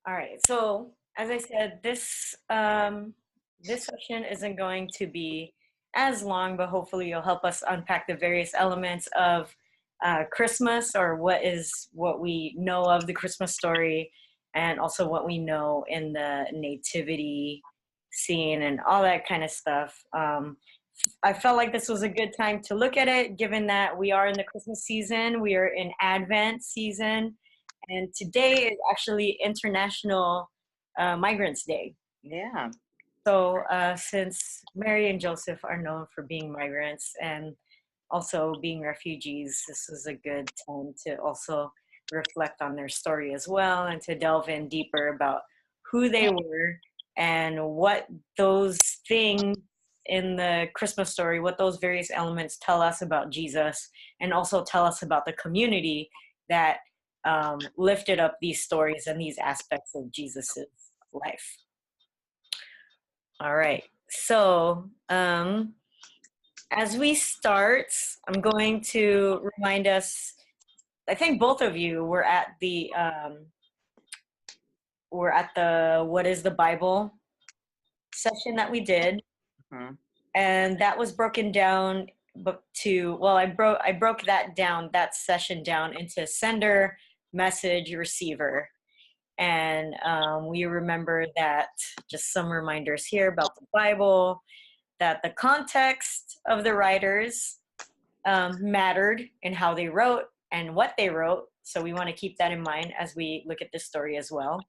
All right. So as I said, this session isn't going to be as long, but hopefully you'll help us unpack the various elements of Christmas, or what we know of the Christmas story, and also what we know in the nativity scene and all that kind of stuff. I felt like this was a good time to look at it, given that we are in the Christmas season, we are in Advent season, and today is actually International Migrants Day. Yeah. So since Mary and Joseph are known for being migrants and also being refugees, this is a good time to also reflect on their story as well, and to delve in deeper about who they were and what those things in the Christmas story, what those various elements tell us about Jesus, and also tell us about the community that lifted up these stories and these aspects of Jesus's life. All right. So as we start, I'm going to remind us. I think both of you were at the What is the Bible session that we did, and that was broken down I broke that session down into sender, message, receiver. And we remember that, just some reminders here about the Bible, that the context of the writers mattered in how they wrote and what they wrote. So we want to keep that in mind as we look at this story as well.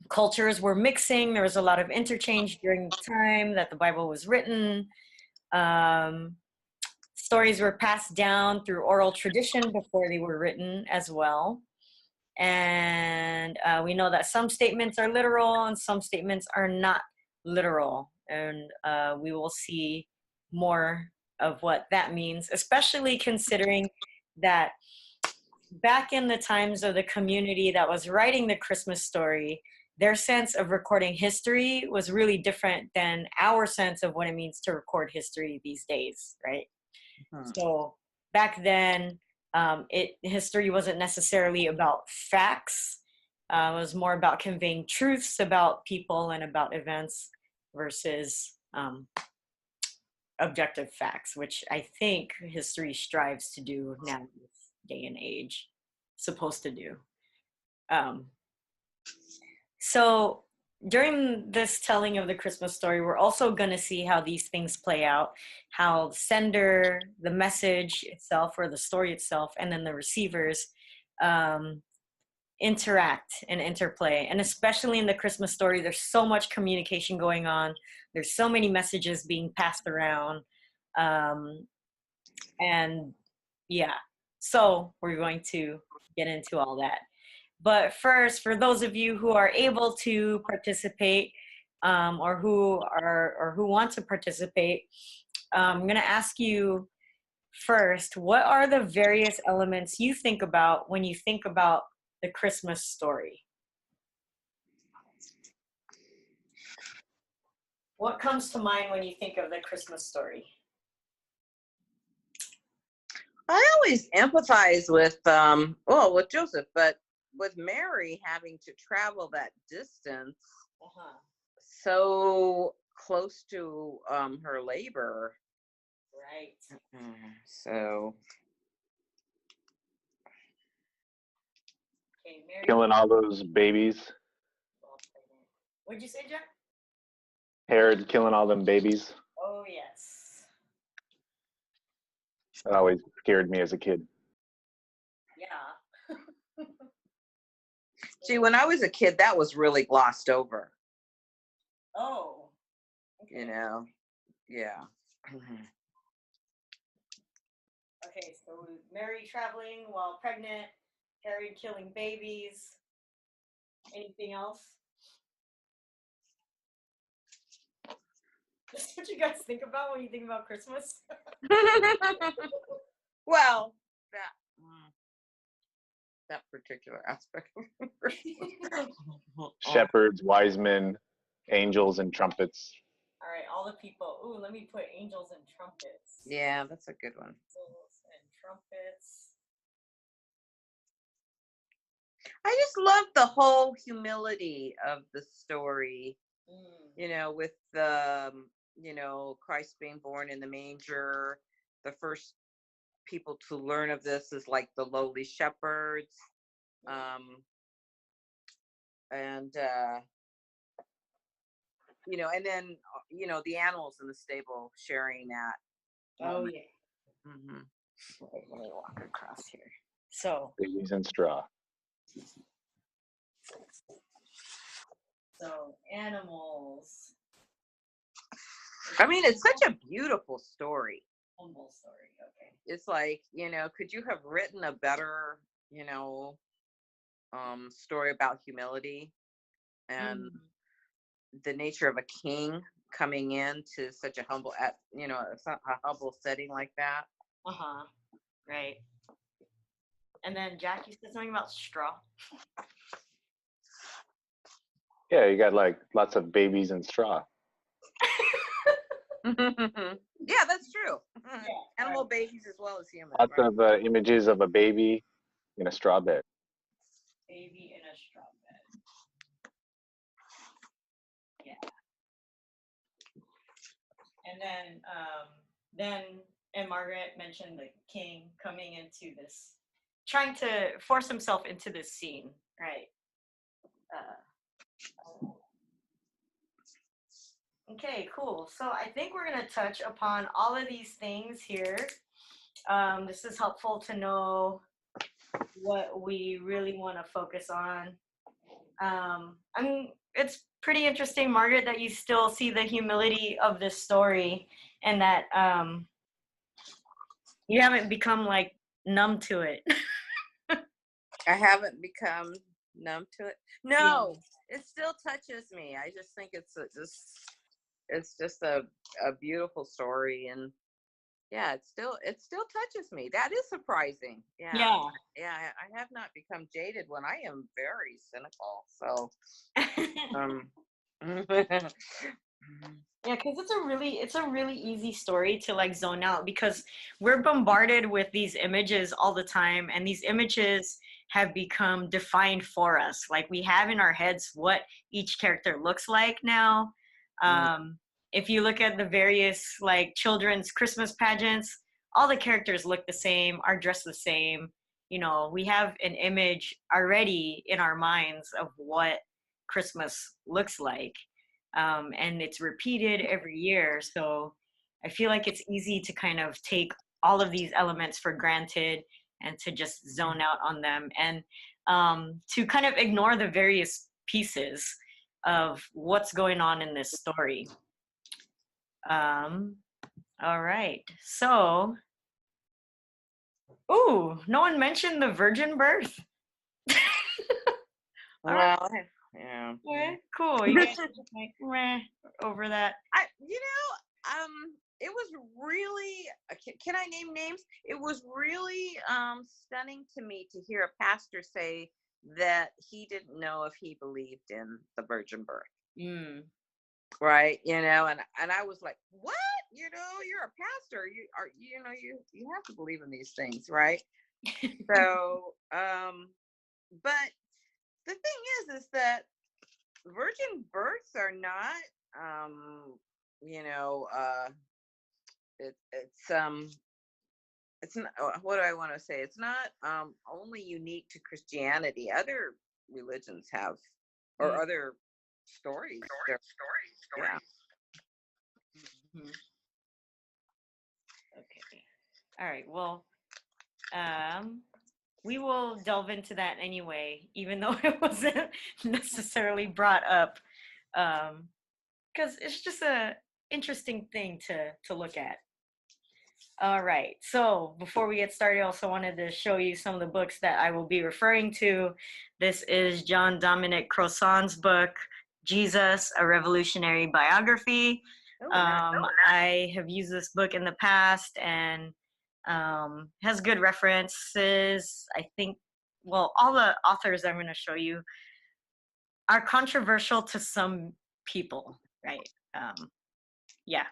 Cultures were mixing. There was a lot of interchange during the time that the Bible was written. Stories were passed down through oral tradition before they were written as well. And we know that some statements are literal and some statements are not literal. And we will see more of what that means, especially considering that back in the times of the community that was writing the Christmas story, their sense of recording history was really different than our sense of what it means to record history these days, right? So back then, history wasn't necessarily about facts. It was more about conveying truths about people and about events versus objective facts, which I think history strives to do now in this day and age, supposed to do. So during this telling of the Christmas story, we're also going to see how these things play out, how the sender, the message itself, or the story itself, and then the receivers interact and interplay. And especially in the Christmas story, there's so much communication going on. There's so many messages being passed around. And yeah, so we're going to get into all that. But first, for those of you who are able to participate, or who want to participate, I'm going to ask you first, what are the various elements you think about when you think about the Christmas story? What comes to mind when you think of the Christmas story? I always empathize with with Joseph, but with Mary having to travel that distance so close to her labor. Right. So Okay, Mary. Killing all those babies. What'd you say, Jack? Herod killing all them babies. Oh, yes. That always scared me as a kid. Yeah. See, when I was a kid, that was really glossed over. Oh. Okay. You know, yeah. Okay, so Mary traveling while pregnant, Herod killing babies. Anything else? That's what you guys think about when you think about Christmas? Well, that particular aspect. Shepherds, wise men, angels, and trumpets. All right, all the people. Ooh, let me put angels and trumpets. Yeah, that's a good one. Angels and trumpets. I just love the whole humility of the story, you know, with the, you know, Christ being born in the manger. The first people to learn of this is like the lowly shepherds. And, you know, and then, you know, the animals in the stable sharing that. Oh, yeah. Mm-hmm. Wait, let me walk across here. So, Babies and straw. animals. I mean, it's such a beautiful story. Humble story. Okay. It's like, you know, could you have written a better, you know, story about humility and the nature of a king coming into such a humble, you know, a humble setting like that? Uh-huh. Right. And then Jack, you said something about straw. Yeah, you got like lots of babies and straw. Yeah, that's true. Yeah, Animal babies as well as humans. Lots Right? of images of a baby in a straw bed. Baby in a straw bed. Yeah. And and Margaret mentioned the king coming into this, trying to force himself into this scene, right? Okay, cool. So I think we're going to touch upon all of these things here. This is helpful to know what we really want to focus on. I mean, it's pretty interesting, Margaret, that you still see the humility of this story and that you haven't become like numb to it. I haven't become numb to it. No, it still touches me. I just think it's just a beautiful story, and yeah, it still touches me. That is surprising. Yeah. Yeah, I have not become jaded when I am very cynical. So Yeah, because it's a really easy story to like zone out because we're bombarded with these images all the time, and these images have become defined for us. Like we have in our heads what each character looks like now. If you look at the various like children's Christmas pageants, all the characters look the same, are dressed the same. You know, we have an image already in our minds of what Christmas looks like. And it's repeated every year. So I feel like it's easy to kind of take all of these elements for granted and to just zone out on them and to kind of ignore the various pieces of what's going on in this story. All right. So, ooh, no one mentioned the virgin birth. All right. well, yeah. Okay, cool. You guys are just like, meh, over that. It was really, can I name names? It was really stunning to me to hear a pastor say that he didn't know if he believed in the virgin birth. Right, you know, and I was like, what? You know, you're a pastor. You have to believe in these things, right? So, but the thing is that virgin births are not, you know, it's not, what do I want to say? It's not only unique to Christianity. Other religions have, or other stories. Yeah. Okay. All right. Well, we will delve into that anyway, even though it wasn't necessarily brought up, because it's just a interesting thing to look at. All right. So before we get started, I also wanted to show you some of the books that I will be referring to. This is John Dominic Crossan's book, Jesus, A Revolutionary Biography. I have used this book in the past and has good references. I think, well, all the authors I'm going to show you are controversial to some people, right? Yeah.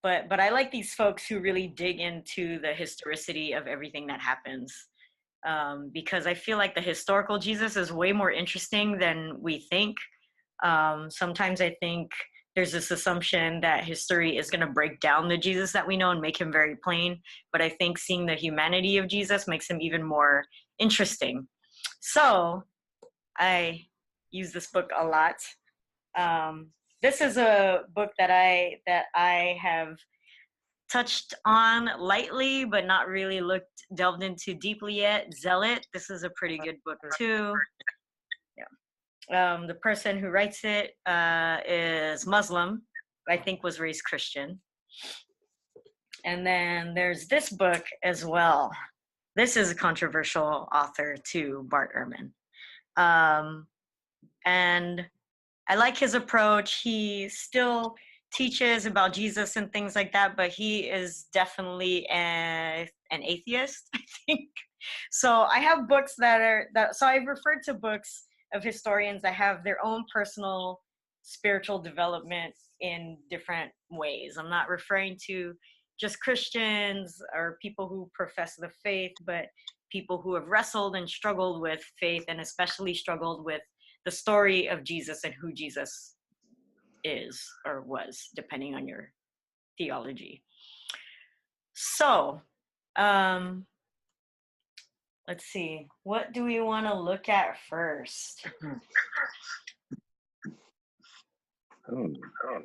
But I like these folks who really dig into the historicity of everything that happens because I feel like the historical Jesus is way more interesting than we think. Sometimes I think there's this assumption that history is going to break down the Jesus that we know and make him very plain. But I think seeing the humanity of Jesus makes him even more interesting. So I use this book a lot. This is a book that I have touched on lightly, but not really delved into deeply yet. Zealot. This is a pretty good book too. The person who writes it is Muslim, I think was raised Christian. And then there's this book as well. This is a controversial author too, Bart Ehrman. And I like his approach. He still teaches about Jesus and things like that, but he is definitely an atheist, I think. So I have books so I've referred to books of historians that have their own personal spiritual development in different ways. I'm not referring to just Christians or people who profess the faith, but people who have wrestled and struggled with faith, and especially struggled with the story of Jesus and who Jesus is or was, depending on your theology. So, let's see. What do we want to look at first?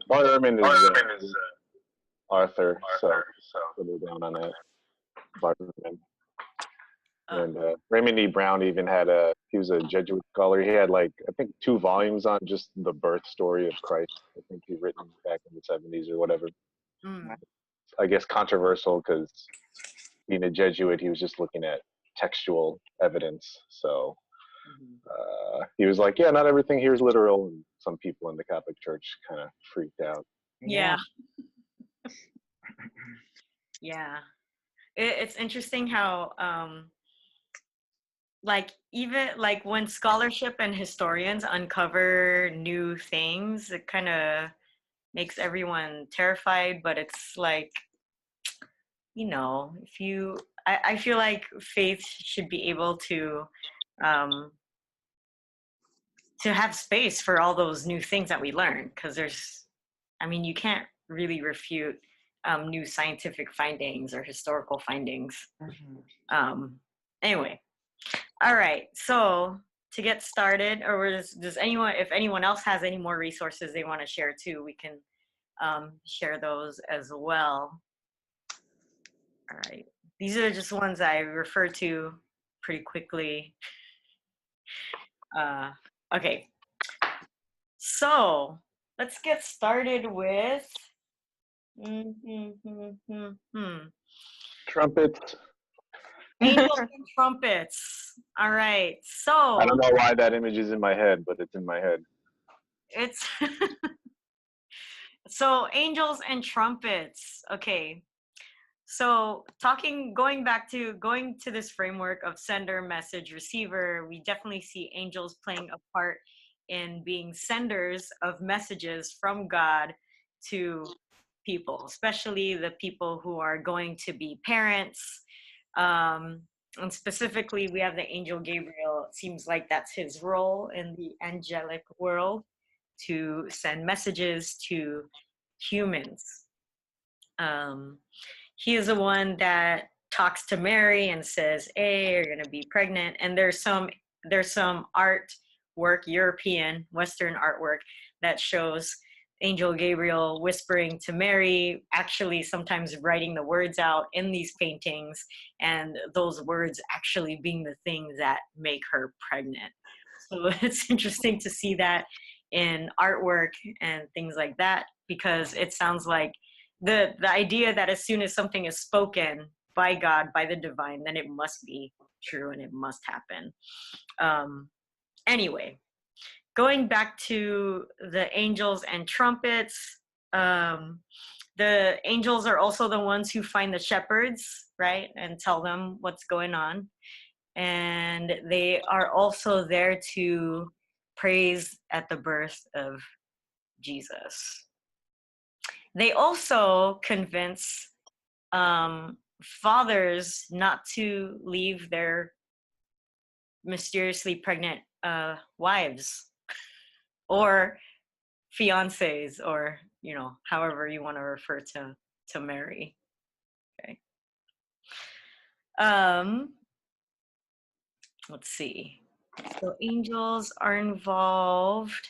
Bart Ehrman is Arthur, so put it down on that. Bart Ehrman. And Raymond E. Brown even he was a Jesuit scholar. He had I think 2 volumes on just the birth story of Christ. I think he written back in the 70s or whatever. I guess controversial because being a Jesuit, he was just looking at textual evidence. So he was like, yeah, not everything here is literal. And some people in the Catholic Church kind of freaked out. Yeah. Yeah. It's interesting how even when scholarship and historians uncover new things, it kind of makes everyone terrified, but it's I feel like faith should be able to have space for all those new things that we learn, because you can't really refute new scientific findings or historical findings. Anyway, all right, so to get started, or if anyone else has any more resources they want to share too, we can share those as well. All right, these are just ones I refer to pretty quickly. Okay, so let's get started with trumpets. Angels and trumpets. All right, so I don't know why that image is in my head, but it's in my head. It's so angels and trumpets. Okay. So going to this framework of sender, message, receiver, we definitely see angels playing a part in being senders of messages from God to people, especially the people who are going to be parents. And specifically, we have the angel Gabriel. It seems like that's his role in the angelic world, to send messages to humans. He is the one that talks to Mary and says, hey, you're going to be pregnant. And there's some artwork, European, Western artwork, that shows Angel Gabriel whispering to Mary, actually sometimes writing the words out in these paintings, and those words actually being the things that make her pregnant. So it's interesting to see that in artwork and things like that, because it sounds like the idea that as soon as something is spoken by God, by the divine, then it must be true and it must happen. Anyway, going back to the angels and trumpets, the angels are also the ones who find the shepherds, right, and tell them what's going on. And they are also there to praise at the birth of Jesus. They also convince fathers not to leave their mysteriously pregnant wives or fiancés, or however you want to refer to Mary. Okay. Let's see. So angels are involved.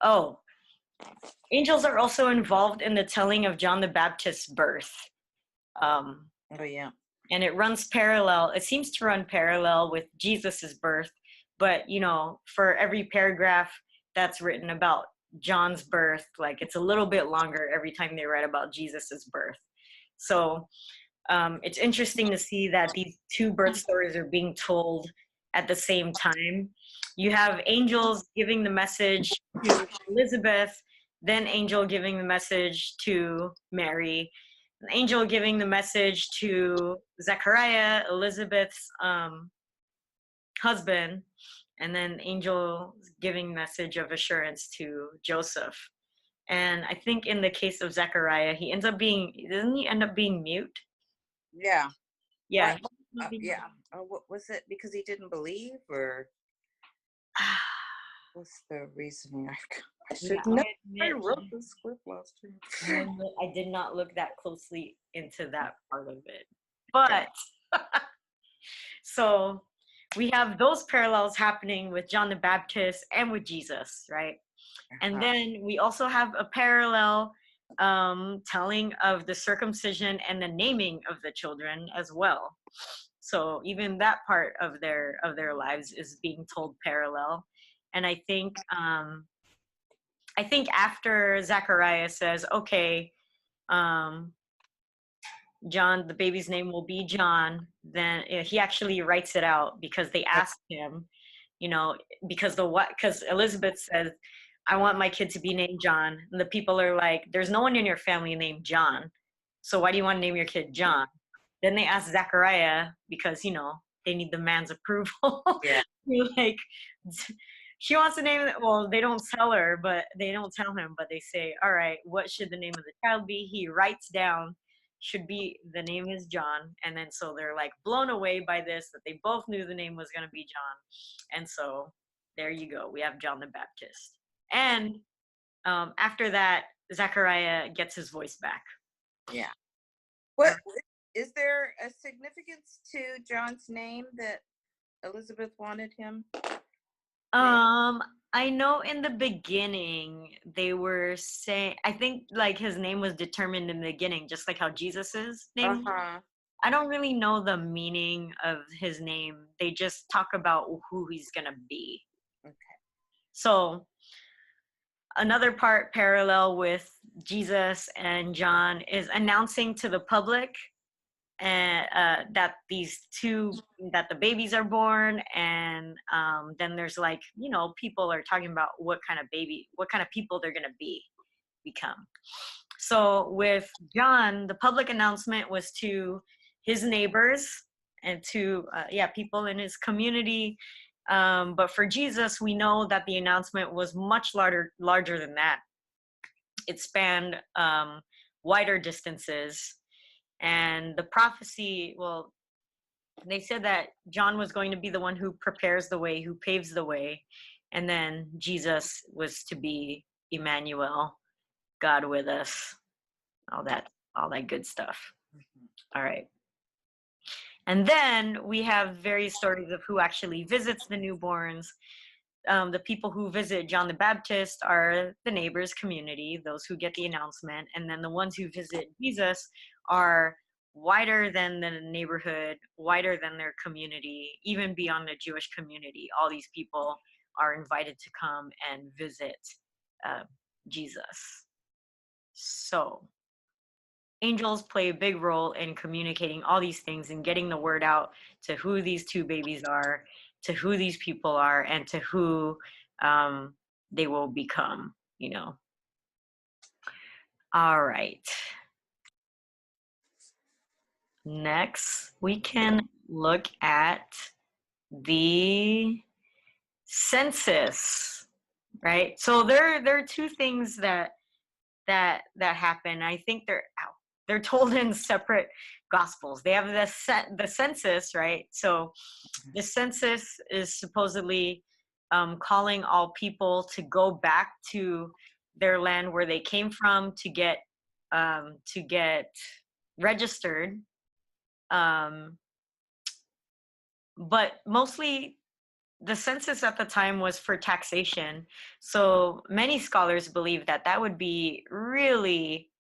Oh, angels are also involved in the telling of John the Baptist's birth. Oh yeah. And it runs parallel. It seems to run parallel with Jesus's birth, but for every paragraph that's written about John's birth, like it's a little bit longer every time they write about Jesus's birth. So it's interesting to see that these two birth stories are being told at the same time. You have angels giving the message to Elizabeth, then angel giving the message to Mary, an angel giving the message to Zechariah, Elizabeth's husband, and then angel giving message of assurance to Joseph. And I think in the case of Zechariah, doesn't he end up being mute? Yeah. Yeah. Yeah. What was it? Because he didn't believe, or what's the reasoning? I should know. I wrote the script last year. I did not look that closely into that part of it. But so we have those parallels happening with John the Baptist and with Jesus, right? And then we also have a parallel telling of the circumcision and the naming of the children as well. So even that part of their lives is being told parallel. And I think after Zechariah says, okay, John, the baby's name will be John, then he actually writes it out, because they asked him, because Elizabeth says, I want my kid to be named John. And the people are like, there's no one in your family named John, so why do you want to name your kid John? Then they ask Zechariah, because, they need the man's approval. Yeah. Like, she wants to name it. Well, they don't tell him, but they say, all right, what should the name of the child be? He writes down, the name is John. And then so they're like blown away by this, that they both knew the name was going to be John. And so there you go. We have John the Baptist. And after that, Zechariah gets his voice back. Yeah. What is there a significance to John's name that Elizabeth wanted him? I know in the beginning they were saying, I think like his name was determined in the beginning, just like how Jesus's name. I don't really know the meaning of his name. They just talk about who he's gonna be. Okay. So another part parallel with Jesus and John is announcing to the public that the babies are born, and then there's like, people are talking about what kind of people they're going to become. So with John, the public announcement was to his neighbors and to people in his community. But for Jesus, we know that the announcement was much larger than that. It spanned wider distances. And the prophecy, they said that John was going to be the one who prepares the way, who paves the way. And then Jesus was to be Emmanuel, God with us, all that good stuff. All right. And then we have various stories of who actually visits the newborns. The people who visit John the Baptist are the neighbors community, those who get the announcement. And then the ones who visit Jesus are wider than the neighborhood, wider than their community, even beyond the Jewish community. All these people are invited to come and visit Jesus. So angels play a big role in communicating all these things and getting the word out to who these two babies are, to who these people are, and to who they will become, All right. Next, we can look at the census, right? So there are two things that happen. I think they're told in separate Gospels. They have the census, right? So the census is supposedly calling all people to go back to their land where they came from to get registered. But mostly the census at the time was for taxation. So many scholars believe that that would be really,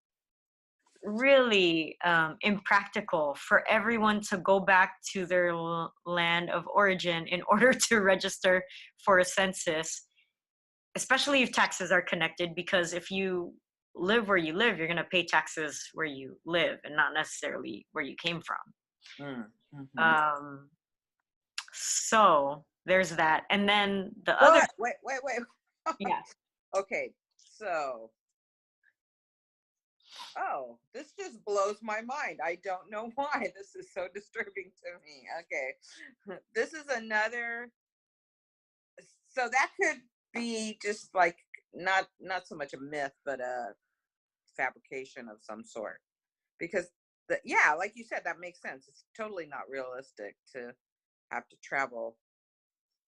really impractical for everyone to go back to their land of origin in order to register for a census, especially if taxes are connected, because if you live where you live, you're going to pay taxes where you live and not necessarily where you came from. So there's that. And then the other. Wait. Yeah. Okay, so. Oh, this just blows my mind. I don't know why. This is so disturbing to me. Okay. This is another. So that could be just like not so much a myth, but a fabrication of some sort. Because like you said, that makes sense. It's totally not realistic to have to travel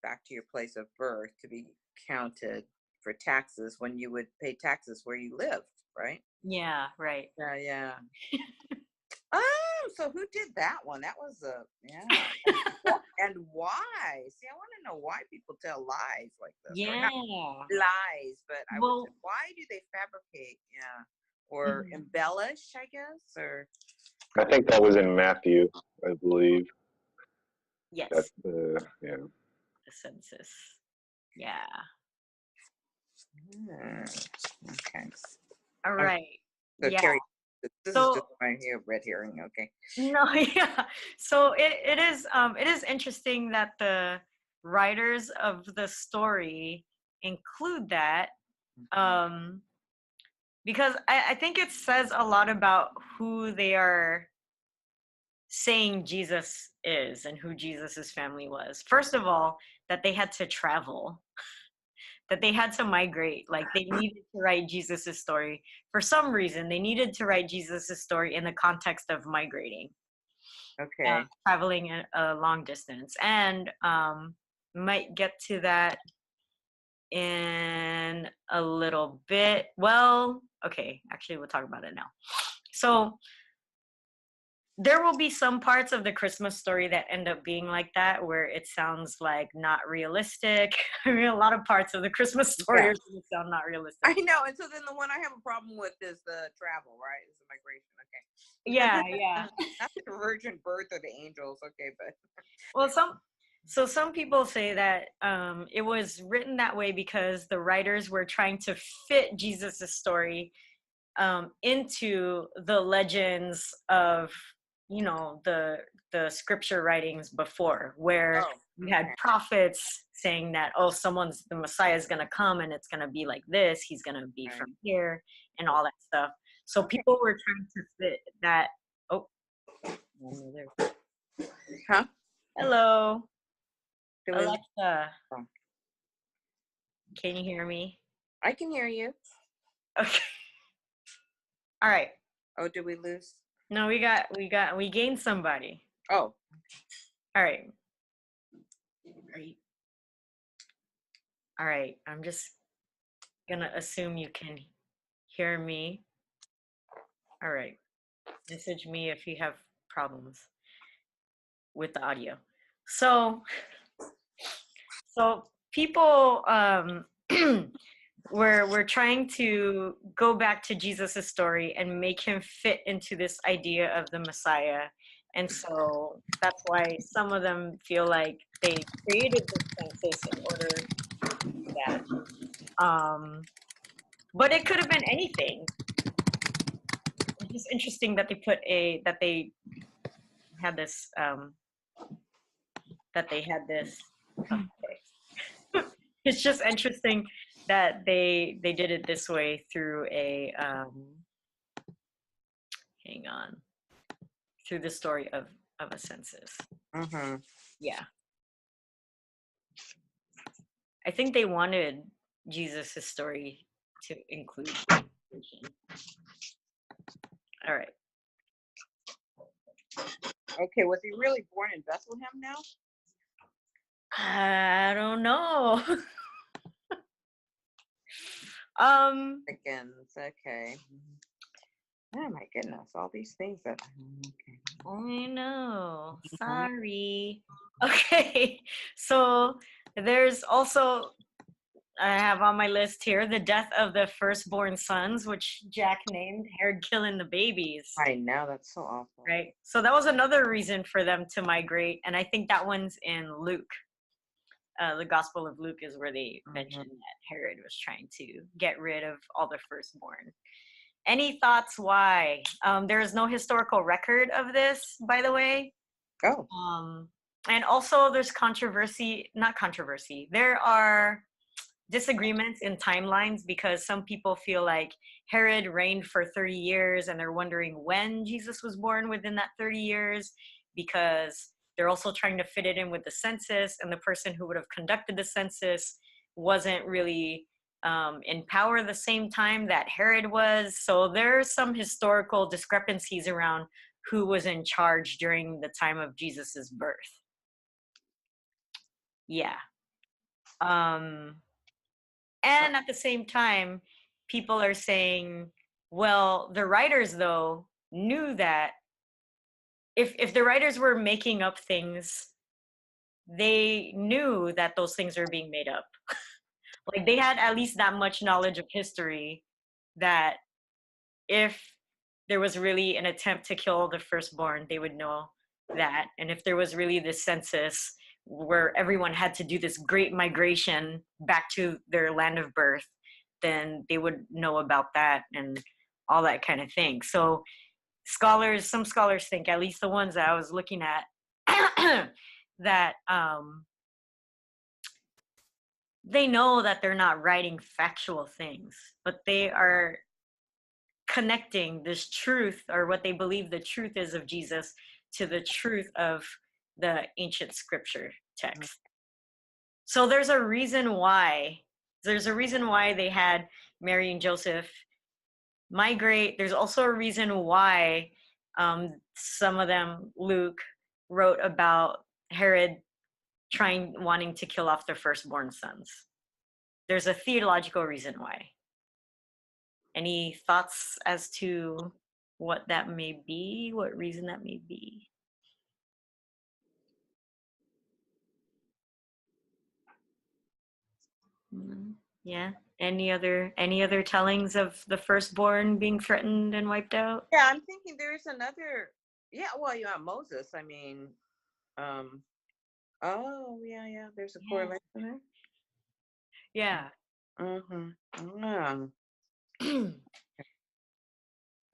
back to your place of birth to be counted for taxes when you would pay taxes where you lived, right? Yeah, right. Yeah. Oh, so who did that one? That was and why? See, I want to know why people tell lies like this. Yeah. Or not lies, but I would say, why do they fabricate? Yeah. Or embellish, I guess, or I think that was in Matthew, I believe. Yes. That's the census. Yeah. Okay. All right. So yeah. Carrie, this is just my red herring. Okay. No, yeah. So it is interesting that the writers of the story include that, because I think it says a lot about who they are saying Jesus is and who Jesus's family was. First of all, that they had to travel, that they had to migrate. Like they needed to write Jesus's story. For some reason, they needed to write Jesus's story in the context of migrating. Okay. Traveling a long distance. And might get to that in a little bit. Well, okay, actually we'll talk about it now. So there will be some parts of the Christmas story that end up being like that, where it sounds like not realistic. I mean, a lot of parts of the Christmas story are going to sound not realistic. I know. And so then the one I have a problem with is the travel, right? Is the migration. Okay. Yeah. Not the virgin birth of the angels. Okay, but. Well, some people say that it was written that way because the writers were trying to fit Jesus's story into the legends of, the scripture writings before, where you had prophets saying that, the Messiah is going to come and it's going to be like this, he's going to be from here and all that stuff. So people were trying to fit that. Huh? Hello, Alexa. Can you hear me? I can hear you. Okay. All right. Oh, did we lose? No, we gained somebody. Oh. All right. All right. I'm just gonna assume you can hear me. All right. Message me if you have problems with the audio. So people we're trying to go back to Jesus's story and make him fit into this idea of the Messiah. And so that's why some of them feel like they created the census in order to do that. But it could have been anything. It's just interesting that they had this. Okay. It's just interesting that they did it this way through a through the story of a census. Yeah, I think they wanted Jesus' story to include. All right. Okay, was he really born in Bethlehem now? I don't know. Chickens. Okay. Oh my goodness, all these things that. Okay. I know. Sorry. Okay. So there's also, I have on my list here the death of the firstborn sons, which Jack named Herod killing the babies. I know, that's so awful. Right. So that was another reason for them to migrate. And I think that one's in Luke. The Gospel of Luke is where they mentioned that Herod was trying to get rid of all the firstborn. Any thoughts why? There is no historical record of this, by the way. Oh. And also there's there are disagreements in timelines because some people feel like Herod reigned for 30 years and they're wondering when Jesus was born within that 30 years, because they're also trying to fit it in with the census, and the person who would have conducted the census wasn't really in power the same time that Herod was. So there's some historical discrepancies around who was in charge during the time of Jesus's birth. Yeah. And at the same time, people are saying, well, the writers, though, knew that if the writers were making up things, they knew that those things were being made up. Like, they had at least that much knowledge of history that if there was really an attempt to kill the firstborn, they would know that. And if there was really this census where everyone had to do this great migration back to their land of birth, then they would know about that and all that kind of thing. So some scholars think, at least the ones that I was looking at, that they know that they're not writing factual things, but they are connecting this truth, or what they believe the truth is of Jesus, to the truth of the ancient scripture text. So there's a reason why they had Mary and Joseph migrate. There's also a reason why some of them, Luke, wrote about Herod wanting to kill off their firstborn sons. There's a theological reason why. Any thoughts as to what that may be? What reason that may be? Yeah. Any other tellings of the firstborn being threatened and wiped out? Yeah, I'm thinking there's another. Yeah, well, you have Moses. I mean, oh yeah, there's a correlation there. Yeah.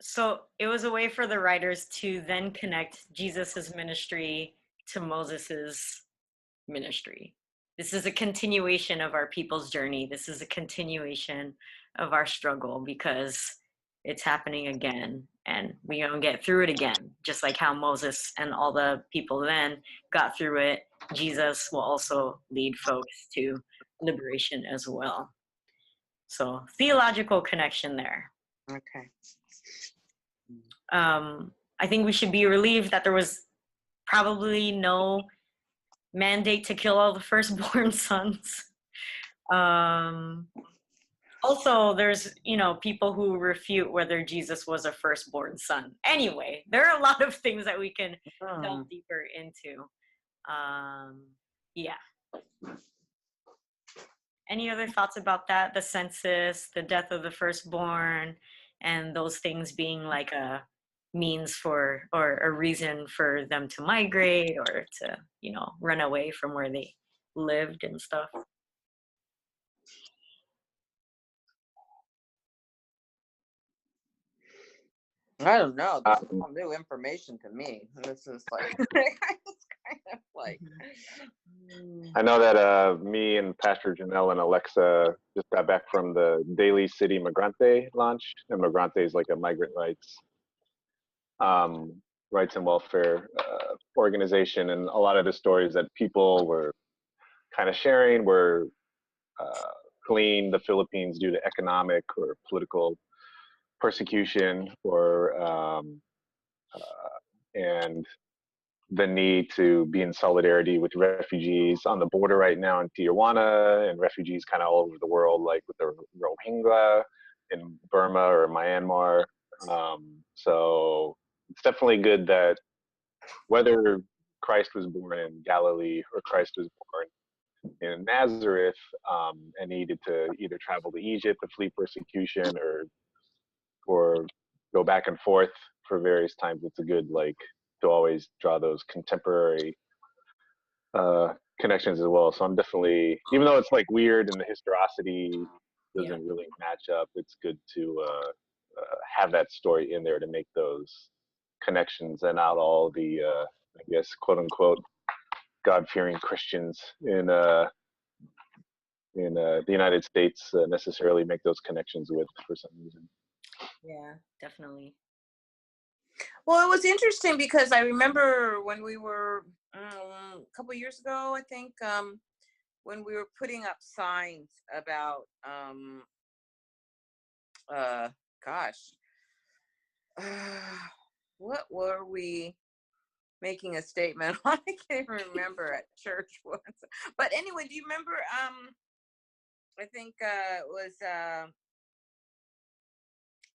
So it was a way for the writers to then connect Jesus's ministry to Moses's ministry. This is a continuation of our people's journey. This is a continuation of our struggle, because it's happening again, and we're going to get through it again. Just like how Moses and all the people then got through it, Jesus will also lead folks to liberation as well. So theological connection there. Okay. I think we should be relieved that there was probably no mandate to kill all the firstborn sons. Also, there's, people who refute whether Jesus was a firstborn son. Anyway, there are a lot of things that we can delve deeper into. Yeah. Any other thoughts about that? The census, the death of the firstborn, and those things being like a means for, or a reason for them to migrate or to, run away from where they lived and stuff. I don't know. This is all new information to me. This is like, it's kind of like. I know that me and Pastor Jeanelle and Alexa just got back from the Daily City Migrante launch, and Migrante is like a migrant rights and welfare organization, and a lot of the stories that people were kind of sharing were fleeing the Philippines due to economic or political persecution, or and the need to be in solidarity with refugees on the border right now in Tijuana, and refugees kind of all over the world, like with the Rohingya in Burma or Myanmar. So it's definitely good that whether Christ was born in Galilee or Christ was born in Nazareth, and needed to either travel to Egypt to flee persecution or go back and forth for various times. It's a good to always draw those contemporary connections as well. So I'm definitely, even though it's weird and the historicity doesn't really match up, it's good to have that story in there to make those connections and not all the I guess quote unquote God-fearing Christians in the United States necessarily make those connections with for some reason. Yeah, definitely. Well, it was interesting because I remember when we were a couple years ago, I think, when we were putting up signs about, gosh, what were we making a statement on? I can't even remember at church once. But anyway, do you remember? I think it was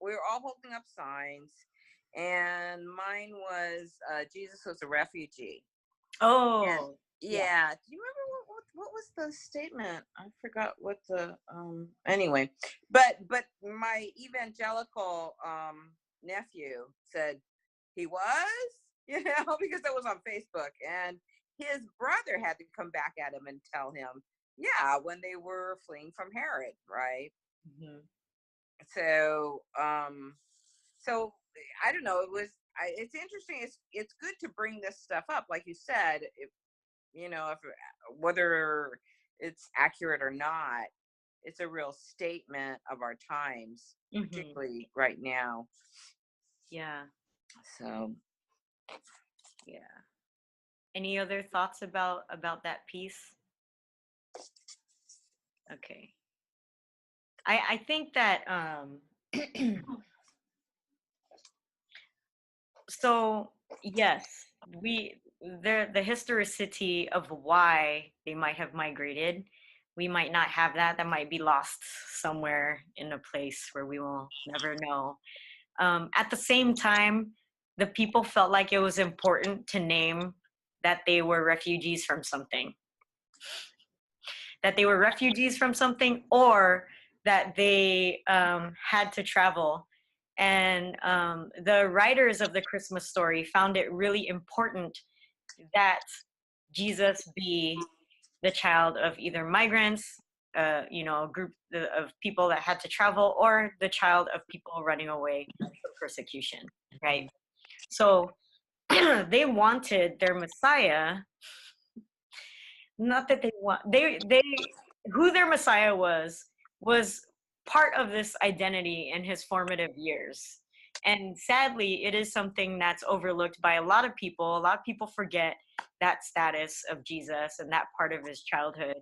we were all holding up signs, and mine was Jesus was a refugee. Oh, and, yeah. Do you remember what was the statement? I forgot what the anyway. But my evangelical nephew said he was, because that was on Facebook, and his brother had to come back at him and tell him, yeah, when they were fleeing from Herod, right? Mm-hmm. So so I don't know, it's interesting. It's good to bring this stuff up, like you said, if whether it's accurate or not, it's a real statement of our times, particularly right now. Yeah. So yeah. Any other thoughts about that piece? Okay. I think that so yes, the historicity of why they might have migrated, we might not have that. That might be lost somewhere in a place where we will never know. At the same time, the people felt like it was important to name that they were refugees from something. That they were refugees from something, or that they had to travel. And the writers of the Christmas story found it really important that Jesus be the child of either migrants, a group of people that had to travel, or the child of people running away from persecution, right? So they wanted their Messiah, not that they who their Messiah was part of this identity in his formative years. And sadly, it is something that's overlooked by a lot of people. A lot of people forget that status of Jesus and that part of his childhood,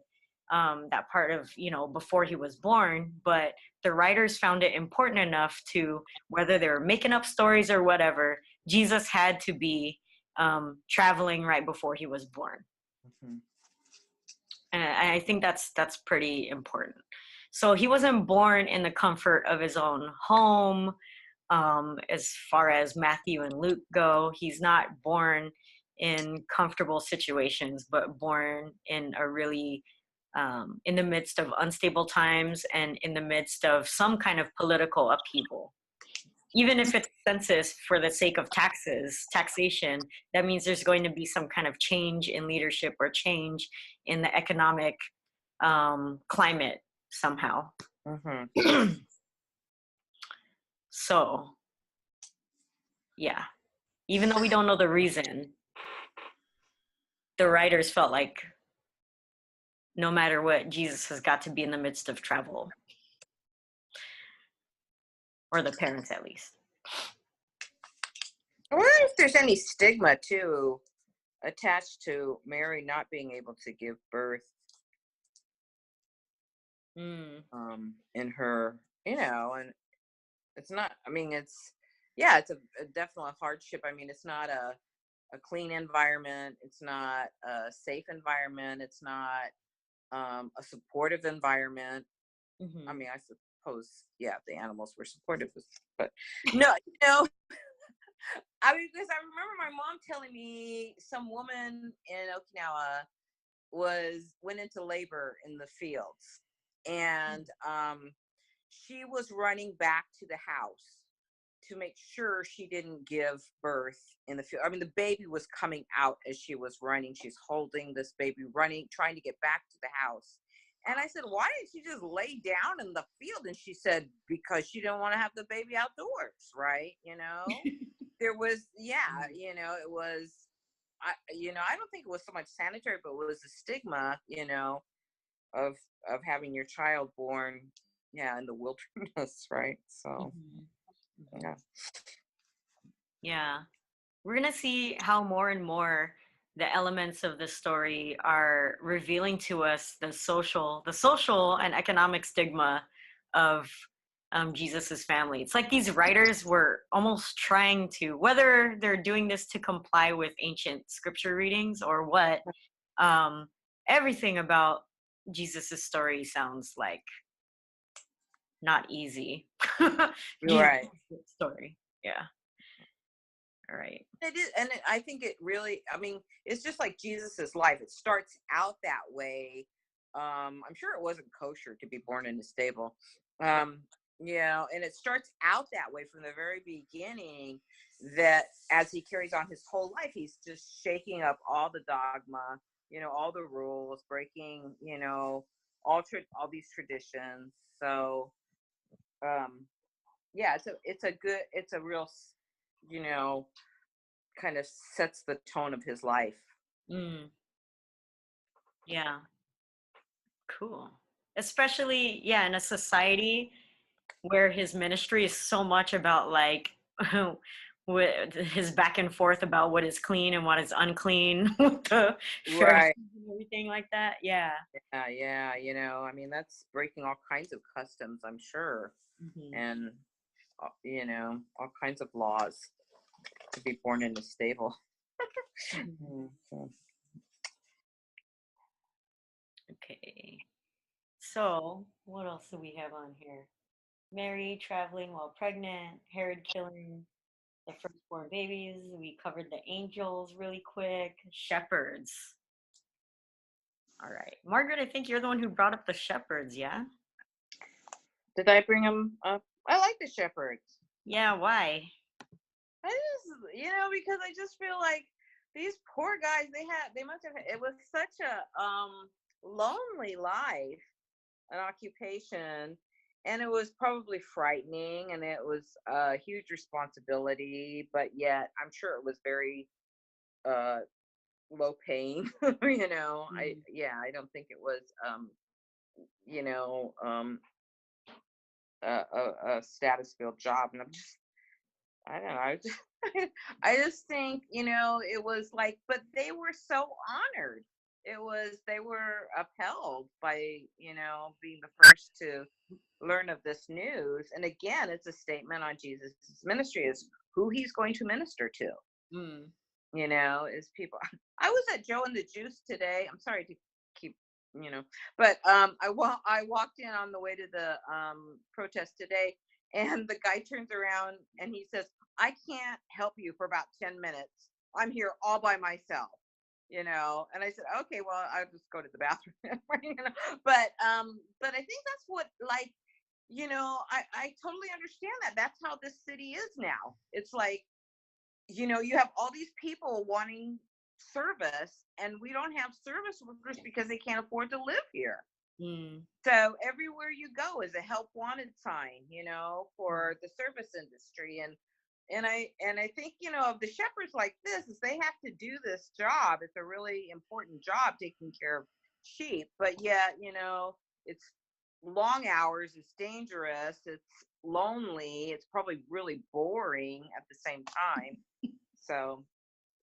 that part of, before he was born. But the writers found it important enough to, whether they were making up stories or whatever, Jesus had to be traveling right before he was born. mm-hmm. And I think that's pretty important. So he wasn't born in the comfort of his own home. As far as Matthew and Luke go, he's not born in comfortable situations, but born in a really in the midst of unstable times and in the midst of some kind of political upheaval. Even if it's census for the sake of taxation, that means there's going to be some kind of change in leadership or change in the economic climate somehow. Mm-hmm. So, yeah, even though we don't know the reason, the writers felt like no matter what, Jesus has got to be in the midst of travel. Or the parents, at least. I wonder if there's any stigma too attached to Mary not being able to give birth in her, and it's not, I mean, it's a definite hardship. I mean, it's not a a clean environment. It's not a safe environment. It's not a supportive environment. I Mm-hmm. mean, I suppose, yeah, the animals were supportive, but no, I mean, because I remember my mom telling me some woman in Okinawa went into labor in the fields, and she was running back to the house to make sure she didn't give birth in the field. I mean, the baby was coming out as she was running. She's holding this baby, running, trying to get back to the house. And I said, why didn't she just lay down in the field? And she said, because she didn't want to have the baby outdoors, right? There was, yeah, it was, I don't think it was so much sanitary, but it was a stigma, of having your child born, yeah, in the wilderness, right? So, Mm-hmm. yeah. Yeah. We're going to see how more and more the elements of the story are revealing to us the social and economic stigma of Jesus's family. It's like these writers were almost trying to, whether they're doing this to comply with ancient scripture readings or what, everything about Jesus's story sounds like not easy. You're Jesus' right. story. Yeah. All right. It is, and I think it really, I mean, it's just like Jesus's life. It starts out that way. I'm sure it wasn't kosher to be born in a stable. Um, and it starts out that way from the very beginning, that as he carries on his whole life, he's just shaking up all the dogma, all the rules, breaking, all these traditions. So, yeah, it's a real, you know, kind of sets the tone of his life. Mm, yeah. Cool. Especially, yeah, in a society where his ministry is so much about like with his back and forth about what is clean and what is unclean with the Pharisees Right. and everything like that. Yeah. Yeah. I mean, that's breaking all kinds of customs, I'm sure. Mm-hmm. And, all kinds of laws to be born in a stable. Mm-hmm. So, Okay. So, what else do we have on here? Mary traveling while pregnant, Herod killing the firstborn babies. We covered the angels really quick. Shepherds. All right. Margaret, I think you're the one who brought up the shepherds, yeah? did I bring him up? I like the shepherds. Yeah, why? I just, because I just feel like these poor guys, they must have, it was such a lonely life, an occupation, and it was probably frightening, and it was a huge responsibility, but yet I'm sure it was very uh low paying. I don't think it was you know um a status filled job, and I don't know, I just think, it was like, but they were so honored. They were upheld by, being the first to learn of this news. And again, it's a statement on Jesus' ministry, is who he's going to minister to, Mm. is people. I was at Joe and the Juice today. I'm sorry to keep, but I walked in on the way to the protest today, and the guy turns around and he says, I can't help you for about 10 minutes. I'm here all by myself. And I said, okay, well, I'll just go to the bathroom. But I think that's what, like, I totally understand that. That's how this city is now. It's like, you have all these people wanting service, and we don't have service workers because they can't afford to live here. Mm. So everywhere you go is a help wanted sign, for the service industry. And I think, of the shepherds like this, is they have to do this job. It's a really important job, taking care of sheep, but yet, it's long hours, it's dangerous, it's lonely, it's probably really boring at the same time. So,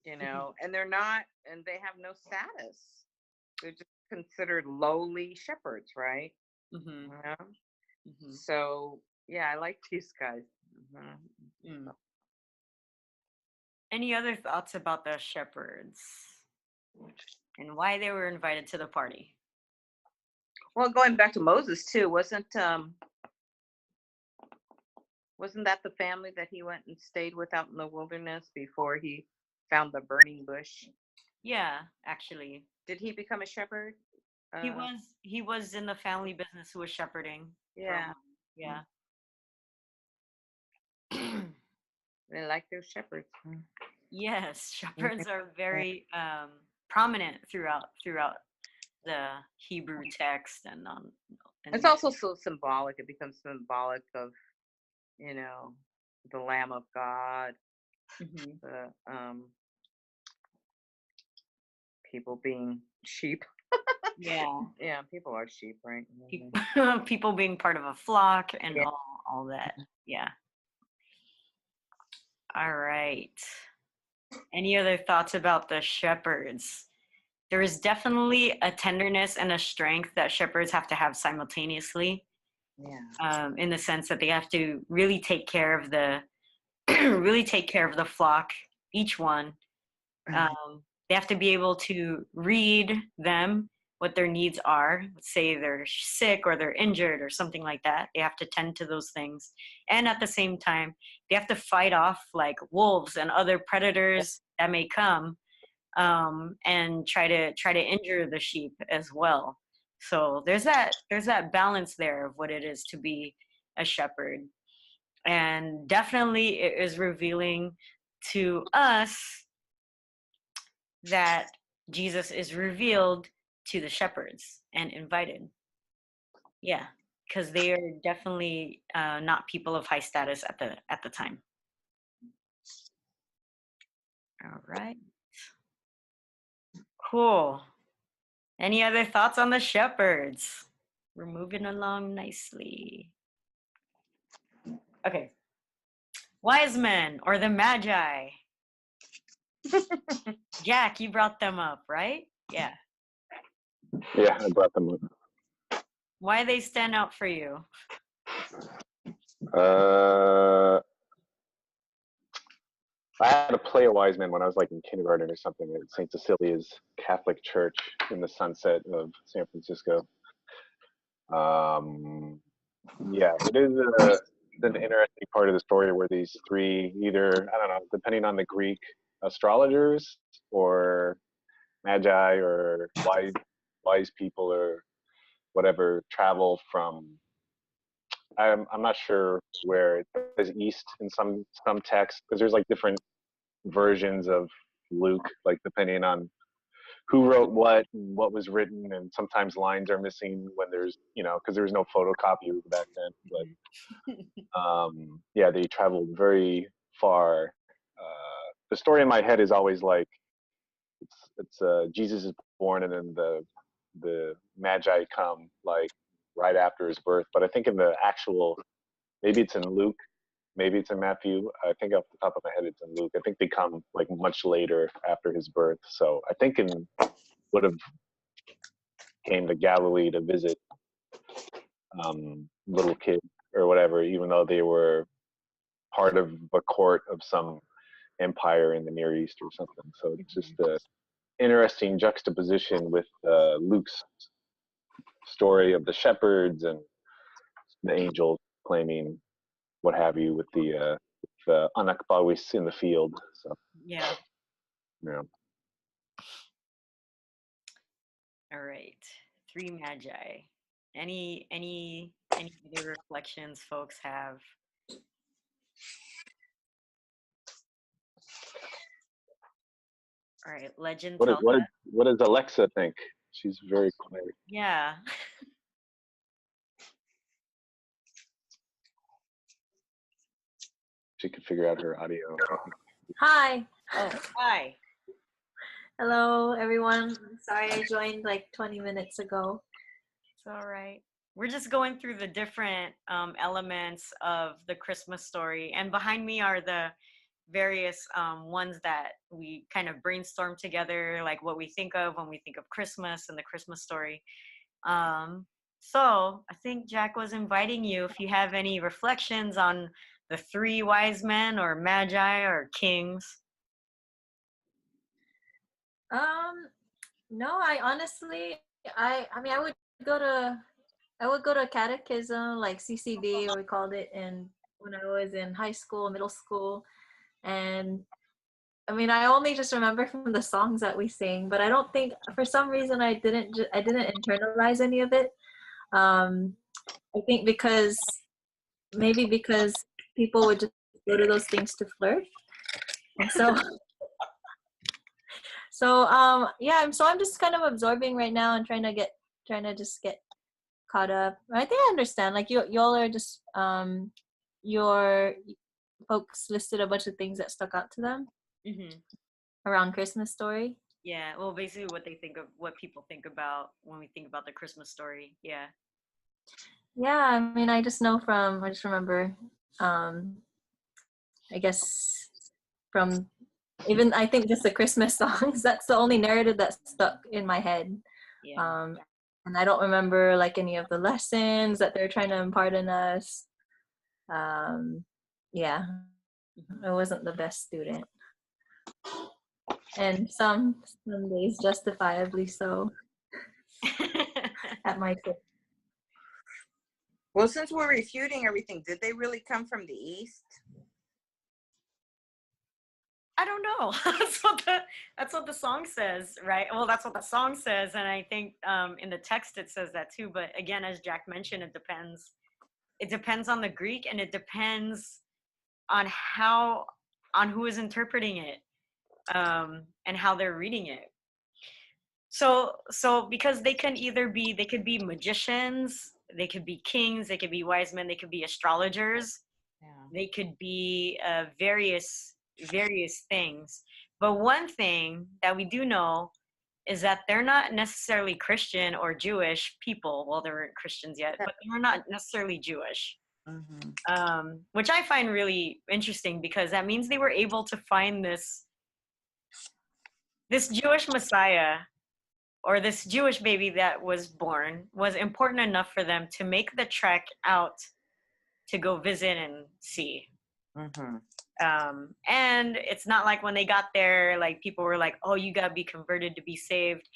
and they have no status. They're just considered lowly shepherds, right? Mm-hmm. Yeah. Mm-hmm. So, yeah, I like these guys. Mm. Any other thoughts about the shepherds and why they were invited to the party? Well, going back to Moses too, wasn't that the family that he went and stayed with out in the wilderness before he found the burning bush? Yeah, actually. Did he become a shepherd? He was in the family business who was shepherding. Yeah. Yeah. They like their shepherds. Yes, shepherds are very prominent throughout the Hebrew text and It's also so symbolic. It becomes symbolic of, the Lamb of God, the people being sheep. yeah, Yeah, people are sheep, right? people being part of a flock and all that. Yeah. All right. Any other thoughts about the shepherds? There is definitely a tenderness and a strength that shepherds have to have simultaneously. Yeah. In the sense that they have to really take care of the really take care of the flock, each one. They have to be able to read them, what their needs are. Let's say they're sick or they're injured or something like that. They have to tend to those things. And at the same time, they have to fight off like wolves and other predators that may come, and try to injure the sheep as well. So there's that balance there of what it is to be a shepherd. And definitely it is revealing to us that Jesus is revealed to the shepherds and invited. Yeah, because they are definitely not people of high status at the time. All right. Cool. Any other thoughts on the shepherds? We're moving along nicely. Okay. Wise men or the Magi. Jack, you brought them up, right? Yeah. Yeah, I brought them up. Why they stand out for you? I had to play a wise man when I was like in kindergarten or something at St. Cecilia's Catholic Church in the sunset of San Francisco. Yeah, it is an interesting part of the story where these three, either, I don't know, depending on the Greek, astrologers or magi or wise people or whatever, travel from, I'm not sure where it says east in some texts, because there's like different versions of Luke, like depending on who wrote what and what was written, and sometimes lines are missing when there's, because there was no photocopy back then. But yeah, they traveled very far. The story in my head is always like it's Jesus is born and then the magi come like right after his birth. But I think in the actual, maybe it's in Luke, maybe it's in Matthew. I think off the top of my head, it's in Luke. I think they come like much later after his birth. So I think would have came to Galilee to visit little kids or whatever, even though they were part of a court of some empire in the Near East or something. So it's just an interesting juxtaposition with Luke's story of the shepherds and the angel claiming what have you with the anakbawis in the field. So Yeah. yeah. All right. Three magi. Any other reflections folks have? All right, legend tells us. What does Alexa think? She's very quiet. Yeah. She could figure out her audio. Hi. Oh, hi. Hello, everyone. Sorry I joined like 20 minutes ago. It's all right. We're just going through the different elements of the Christmas story. And behind me are the various ones that we kind of brainstorm together, like what we think of when we think of Christmas and the Christmas story. So I think Jack was inviting you if you have any reflections on the three wise men or magi or kings. No, I honestly, I mean, I would go to catechism, like CCD, or we called it when I was in high school, middle school. And I mean, I only just remember from the songs that we sing, but I don't think, for some reason, I didn't internalize any of it. Um, I think maybe because people would just go to those things to flirt. And so, yeah, so I'm just kind of absorbing right now and trying to just get caught up. I think I understand. Like y'all are just your folks listed a bunch of things that stuck out to them Mm-hmm. around Christmas story. Yeah, well, basically what people think about when we think about the Christmas story. Yeah. Yeah, I mean, I just remember, um, I guess from even I think just the Christmas songs. That's the only narrative that stuck in my head. Yeah. Um, and I don't remember like any of the lessons that they're trying to impart in us. Yeah, Mm-hmm. I wasn't the best student, and some days justifiably so at my school. Well, since we're refuting everything, did they really come from the East? I don't know. That's what the song says, right? Well, that's what the song says, and I think in the text it says that too. But again, as Jack mentioned, it depends. It depends on the Greek, and it depends on who is interpreting it, and how they're reading it. So because they could be magicians, they could be kings, they could be wise men, they could be astrologers, Yeah. they could be various things. But one thing that we do know is that they're not necessarily Christian or Jewish people. Well, they weren't Christians yet, but they're not necessarily Jewish. Mm-hmm. Which I find really interesting, because that means they were able to find this Jewish Messiah, or this Jewish baby that was born, was important enough for them to make the trek out to go visit and see. Mm-hmm. And it's not like when they got there, like people were like, "Oh, you gotta be converted to be saved."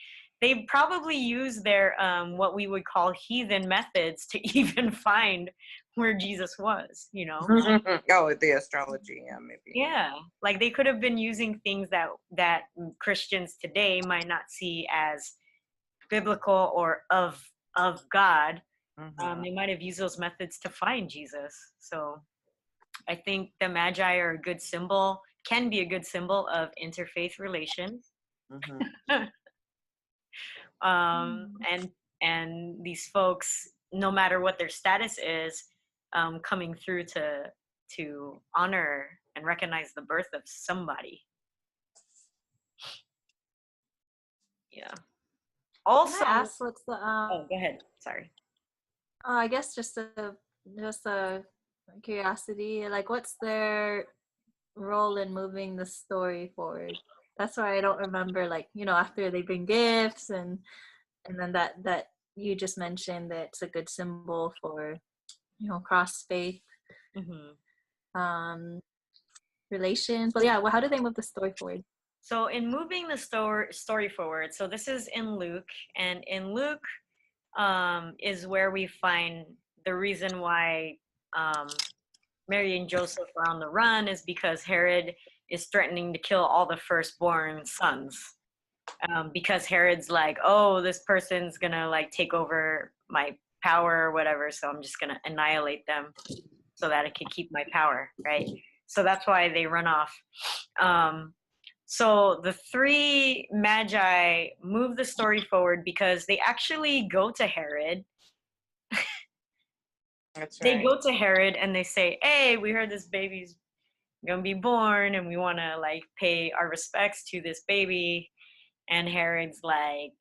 They probably used their what we would call heathen methods to even find where Jesus was. Oh, the astrology, yeah, maybe. Yeah, like they could have been using things that Christians today might not see as biblical or of God. Mm-hmm. They might have used those methods to find Jesus. So I think the Magi are a good symbol, can be a good symbol of interfaith relations. Mm-hmm. And these folks, no matter what their status is, coming through to honor and recognize the birth of somebody. Yeah. Also, Can I ask what's the oh, go ahead. Sorry. I guess just a curiosity, like what's their role in moving the story forward? That's why I don't remember, like, after they bring gifts and then that you just mentioned that it's a good symbol for, cross faith Mm-hmm. relations. But yeah, well, how do they move the story forward? So in moving the story forward, so this is in Luke, and in Luke is where we find the reason why Mary and Joseph are on the run, is because Herod is threatening to kill all the firstborn sons, because Herod's like, oh, this person's gonna like take over my power or whatever, so I'm just gonna annihilate them so that I can keep my power, right? So that's why they run off. So the three magi move the story forward because they actually go to Herod. That's They right. go to Herod and they say, hey, we heard this baby's gonna be born and we want to like pay our respects to this baby. And Herod's like,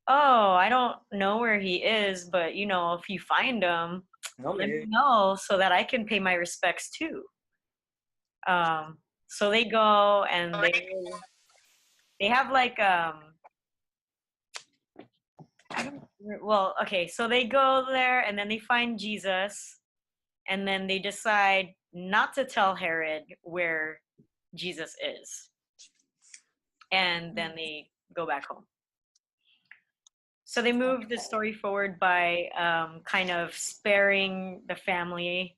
oh, I don't know where he is, but if you find him, let me know so that I can pay my respects too. So they go and they have like so they go there and then they find Jesus, and then they decide not to tell Herod where Jesus is. and then they go back home. So they move the story forward by kind of sparing the family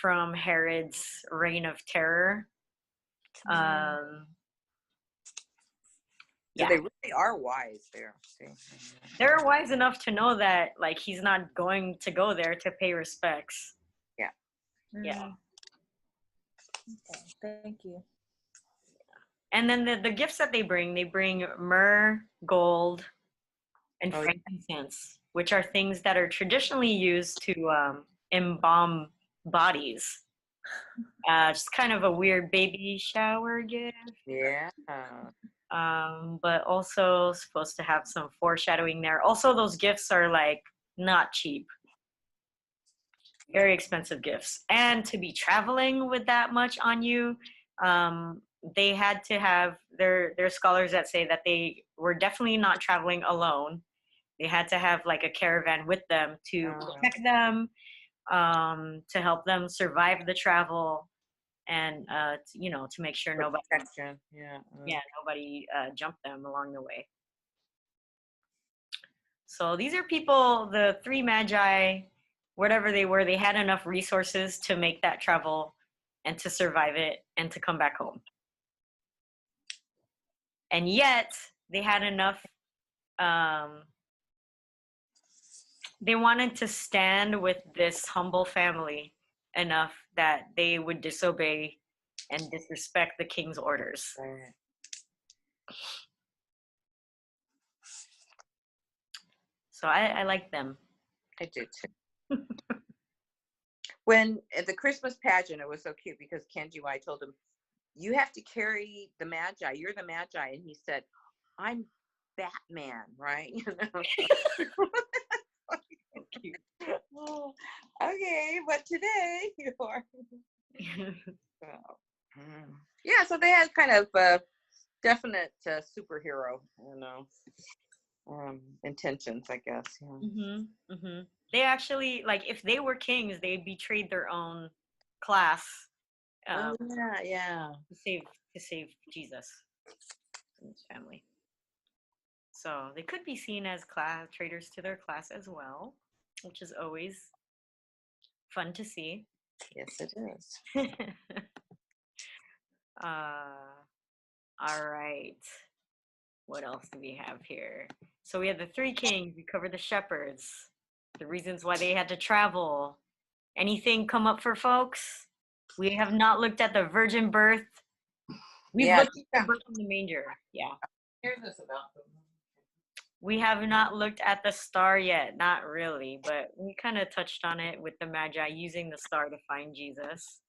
from Herod's reign of terror. So they really are wise there. See? They're wise enough to know that like he's not going to go there to pay respects. Yeah. Yeah. Okay, thank you. And then the gifts that they bring myrrh, gold, and Oh, yeah. frankincense, which are things that are traditionally used to embalm bodies. Just kind of a weird baby shower gift. Yeah. But also supposed to have some foreshadowing there. Also, those gifts are like not cheap. Very expensive gifts. And to be traveling with that much on you, they had to have there are scholars that say that they were definitely not traveling alone. They had to have like a caravan with them to protect them, to help them survive the travel, and to make sure nobody jumped them along the way. So these are people, the three magi, whatever they were, they had enough resources to make that travel and to survive it and to come back home. And yet they had enough, they wanted to stand with this humble family enough that they would disobey and disrespect the king's orders. Right. So I like them. I do too. When at the Christmas pageant, it was so cute because Kenji, I told him, "You have to carry the Magi. You're the Magi," and he said, "I'm Batman, right?" Cute. Oh, okay, but today you are. So, yeah, so they had kind of a definite superhero, intentions, I guess. Yeah. They actually, like, if they were kings, they betrayed their own class. Yeah. To save Jesus and his family. So they could be seen as traitors to their class as well, which is always fun to see. Yes, it is. All right. What else do we have here? So we have the three kings. We covered the shepherds, the reasons why they had to travel. Anything come up for folks? We have not looked at the virgin birth. We've looked at the birth in the manger. Yeah. Here's this about them. We have not looked at the star yet. Not really, but we kind of touched on it with the Magi using the star to find Jesus.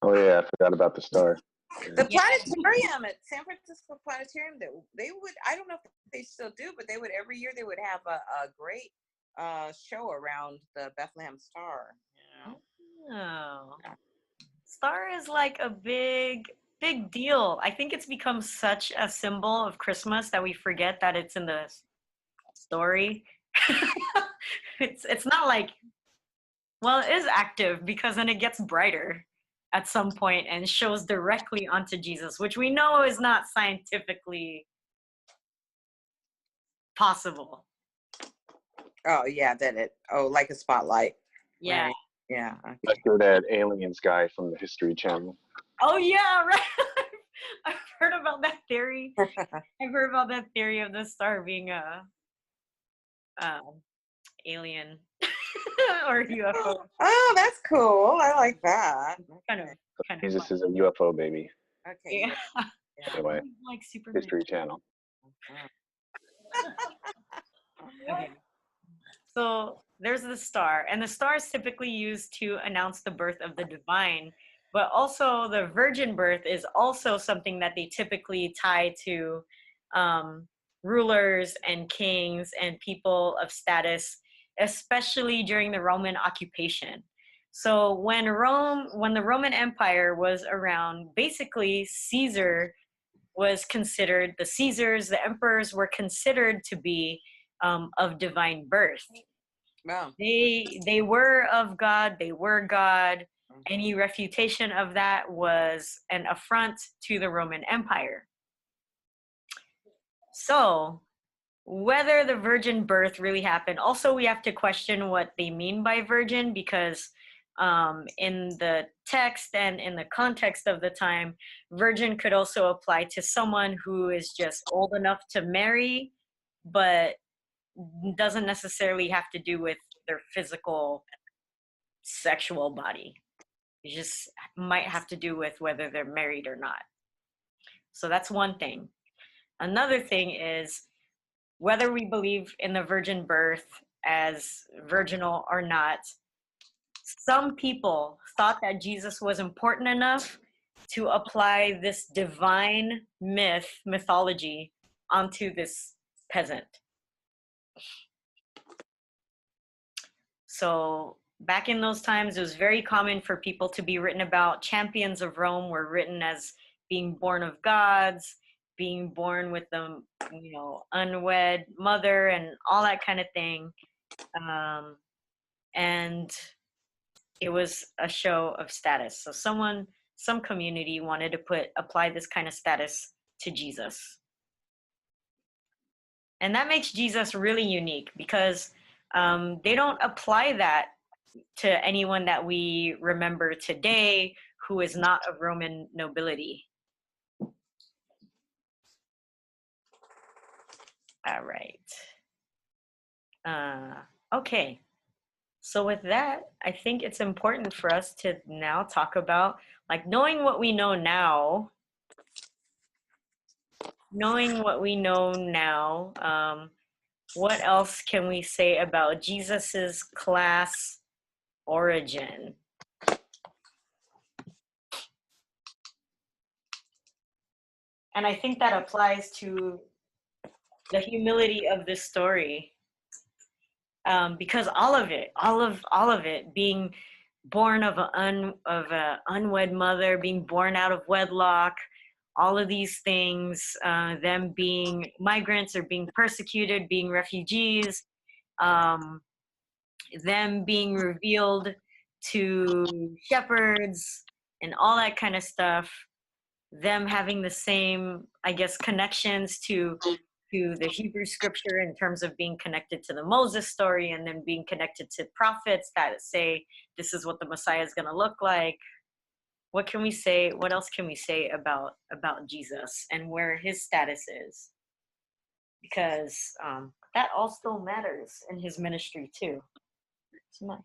Oh yeah, I forgot about the star. The planetarium at San Francisco Planetarium, they would, I don't know if they still do, but they would every year they would have a great show around the Bethlehem Star. Oh, star is like a big deal. I think it's become such a symbol of Christmas that we forget that it's in the story. It's not like, well, it is active because then it gets brighter at some point and shows directly onto Jesus, which we know is not scientifically possible. Oh yeah, like a spotlight. Yeah. Right? Yeah. Okay. Like you're that aliens guy from the History Channel. Oh yeah, right. I've heard about that theory. I've heard about that theory of the star being a alien or UFO. Oh, that's cool. I like that. Kind of Jesus fun. is a UFO baby. Okay. Yeah. Anyway, Like Superman. History Channel. Okay. So there's the star, and the star is typically used to announce the birth of the divine, but also the virgin birth is also something that they typically tie to rulers and kings and people of status, especially during the Roman occupation. So when the Roman Empire was around, basically Caesar was considered, the Caesars, the emperors were considered to be of divine birth. Wow. They were of God, they were God. Any refutation of that was an affront to the Roman Empire. So whether the virgin birth really happened, also we have to question what they mean by virgin, because in the text and in the context of the time, virgin could also apply to someone who is just old enough to marry, but doesn't necessarily have to do with their physical sexual body. It just might have to do with whether they're married or not. So that's one thing. Another thing is whether we believe in the virgin birth as virginal or not. Some people thought that Jesus was important enough to apply this divine mythology onto this peasant. So back in those times, it was very common for people to be written about. Champions of Rome were written as being born of gods, being born with the, unwed mother and all that kind of thing. And it was a show of status. So some community wanted to apply this kind of status to Jesus. And that makes Jesus really unique, because they don't apply that to anyone that we remember today who is not of Roman nobility. All right. Okay. So with that, I think it's important for us to now talk about, knowing what we know now, what else can we say about Jesus's class origin? And I think that applies to the humility of this story, because all of it, being born of an unwed mother, being born out of wedlock, all of these things, them being migrants or being persecuted, being refugees, them being revealed to shepherds and all that kind of stuff, them having the same, I guess, connections to the Hebrew scripture in terms of being connected to the Moses story, and then being connected to prophets that say this is what the Messiah is going to look like. What can we say? What else can we say about Jesus and where his status is? Because that all still matters in his ministry too. Let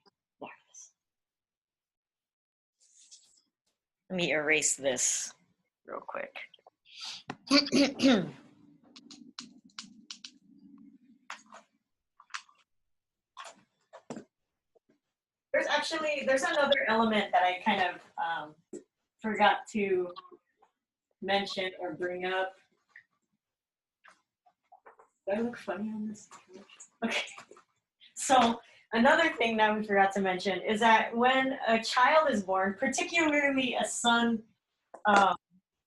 me erase this real quick. There's another element that I kind of forgot to mention or bring up. Do I look funny on this? Okay. So another thing that we forgot to mention is that when a child is born, particularly a son,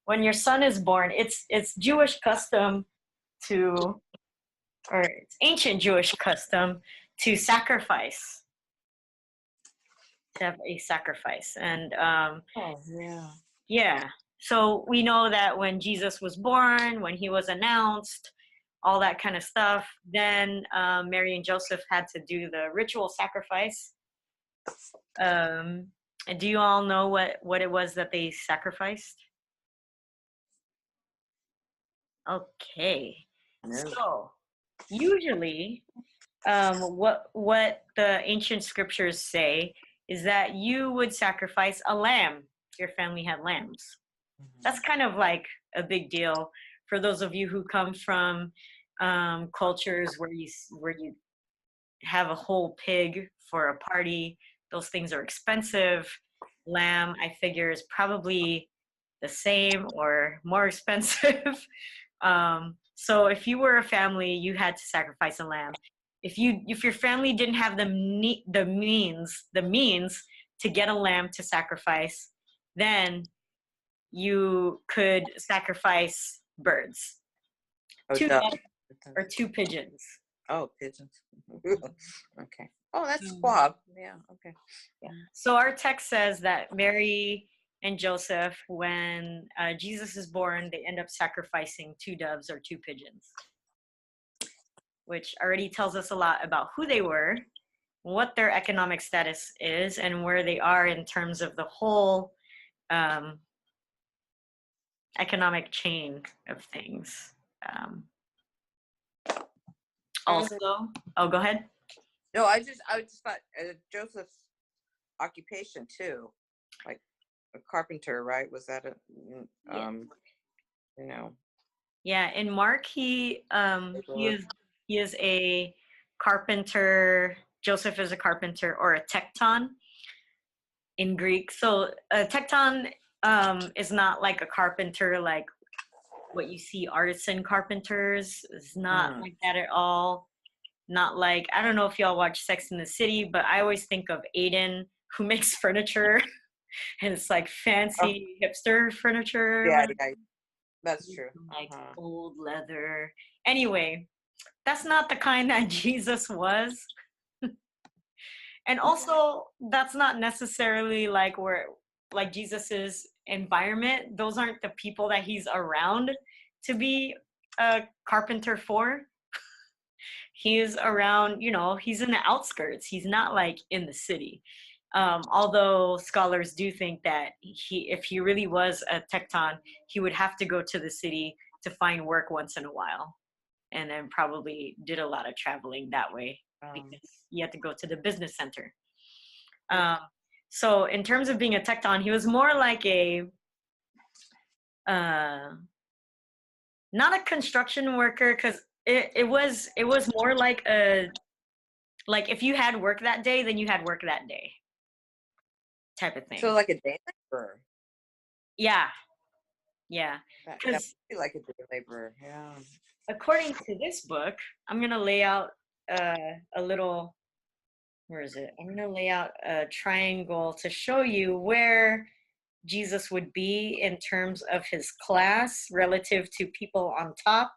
when your son is born, it's Jewish custom it's ancient Jewish custom to sacrifice. To have a sacrifice. And yeah. So we know that when Jesus was born, when he was announced, all that kind of stuff, then Mary and Joseph had to do the ritual sacrifice. And do you all know what it was that they sacrificed? Okay. So usually what the ancient scriptures say is that you would sacrifice a lamb if your family had lambs. That's kind of like a big deal for those of you who come from cultures where you have a whole pig for a party. Those things are expensive. Lamb, I figure, is probably the same or more expensive. So if you were a family, you had to sacrifice a lamb. If your family didn't have the means to get a lamb to sacrifice, then you could sacrifice birds. Two ducks or two pigeons. Oh, pigeons. Okay. Oh, that's suave. Yeah, okay. Yeah. So our text says that Mary and Joseph, when Jesus is born, they end up sacrificing two doves or two pigeons. which already tells us a lot about who they were, what their economic status is, and where they are in terms of the whole economic chain of things. Also, oh, go ahead. No, I just thought Joseph's occupation too, like a carpenter, right? Was that Yeah. you know? Yeah, in Mark, he is a carpenter. Joseph is a carpenter or a tekton in Greek. So a tekton is not like a carpenter like what you see artisan carpenters. It's not like that at all. Not like, I don't know if y'all watch Sex in the City, but I always think of Aiden who makes furniture and it's like fancy hipster furniture. Yeah, that's true. Like old leather. Anyway, that's not the kind that Jesus was. And also, that's not necessarily like Jesus's environment. Those aren't the people that he's around to be a carpenter for. He's around, he's in the outskirts. He's not like in the city. Although scholars do think that if he really was a tekton, he would have to go to the city to find work once in a while, and then probably did a lot of traveling that way because you had to go to the business center. So in terms of being a tekton, he was more like not a construction worker, because it was more like if you had work that day, then you had work that day type of thing. So like a day laborer. Yeah. Because like a day laborer. Yeah. According to this book, I'm gonna lay out a little. Where is it? I'm gonna lay out a triangle to show you where Jesus would be in terms of his class relative to people on top.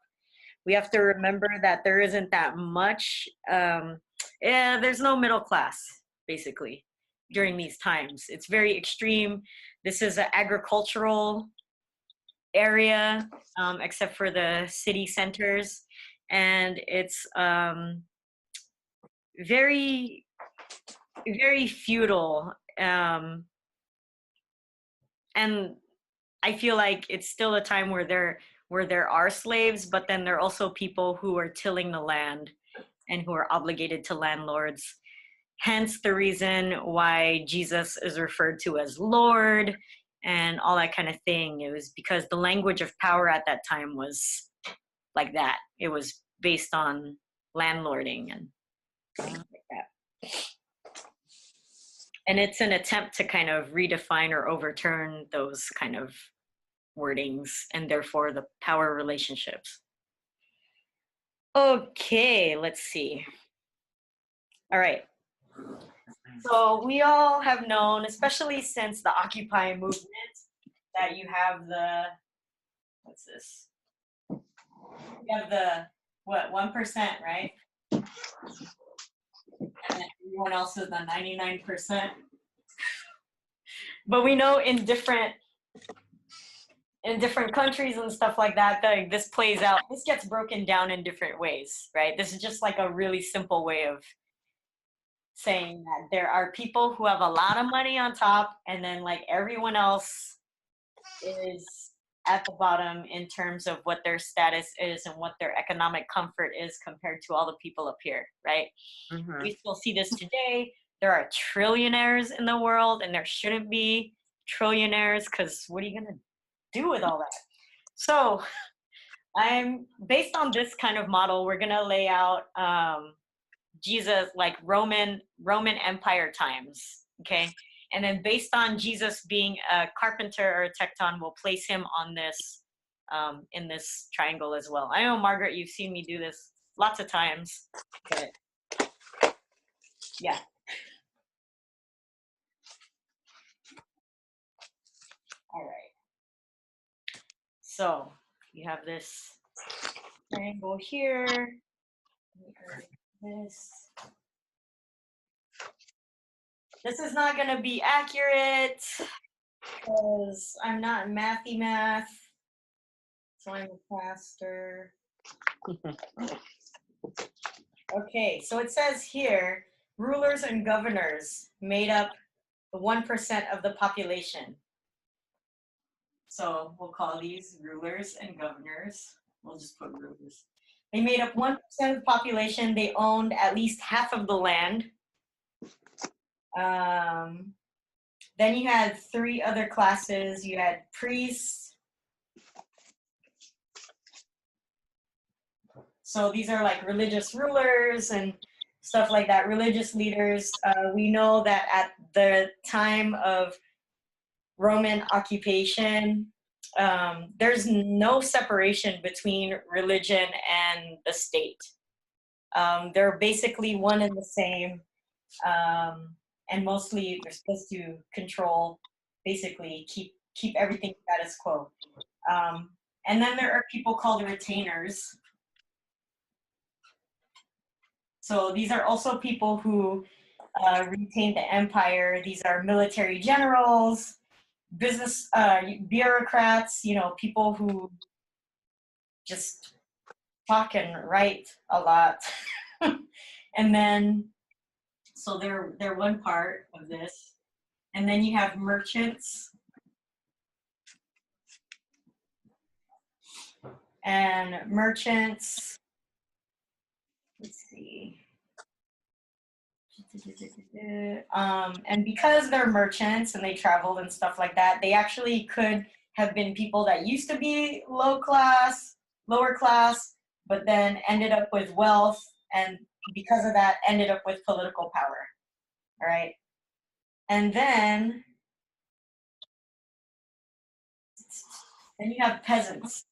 We have to remember that there isn't that much. There's no middle class basically during these times. It's very extreme. This is an agricultural area, except for the city centers, and it's very, very feudal. And I feel like it's still a time where there are slaves, but then there are also people who are tilling the land and who are obligated to landlords. Hence the reason why Jesus is referred to as Lord and all that kind of thing. It was because the language of power at that time was like that. It was based on landlording and things like that. And it's an attempt to kind of redefine or overturn those kind of wordings and therefore the power relationships. Okay, let's see. All right. So we all have known, especially since the Occupy movement, that you have what's this? You have the, 1%, right? And then everyone else is the 99%. But we know in different countries and stuff like that, this plays out. This gets broken down in different ways, right? This is just like a really simple way of saying that there are people who have a lot of money on top, and then like everyone else is at the bottom in terms of what their status is and what their economic comfort is compared to all the people up here, right? Mm-hmm. We still see this today. There are trillionaires in the world, and there shouldn't be trillionaires, because what are you gonna do with all that? So I'm based on this kind of model. We're gonna lay out Jesus like Roman Empire times, okay? And then based on Jesus being a carpenter or a tekton, we'll place him on this in this triangle as well. I know, Margaret, you've seen me do this lots of times, but yeah. All right. So you have this triangle here. This is not going to be accurate because I'm not mathy math. So I'm a pastor. Okay, so it says here, rulers and governors made up the 1% of the population. So we'll call these rulers and governors. We'll just put rulers. They made up 1% of the population. They owned at least half of the land. Then you had 3 other classes. You had priests. So these are like religious rulers and stuff like that, religious leaders. We know that at the time of Roman occupation, there's no separation between religion and the state. They're basically one and the same. And mostly they're supposed to control, basically keep everything status quo. And then there are people called retainers. So these are also people who retained the empire. These are military generals, business bureaucrats, people who just talk and write a lot. And then, so they're one part of this. And then you have merchants. And merchants, let's see. And because they're merchants and they traveled and stuff like that, they actually could have been people that used to be lower class, but then ended up with wealth, and because of that, ended up with political power. All right. And then you have peasants.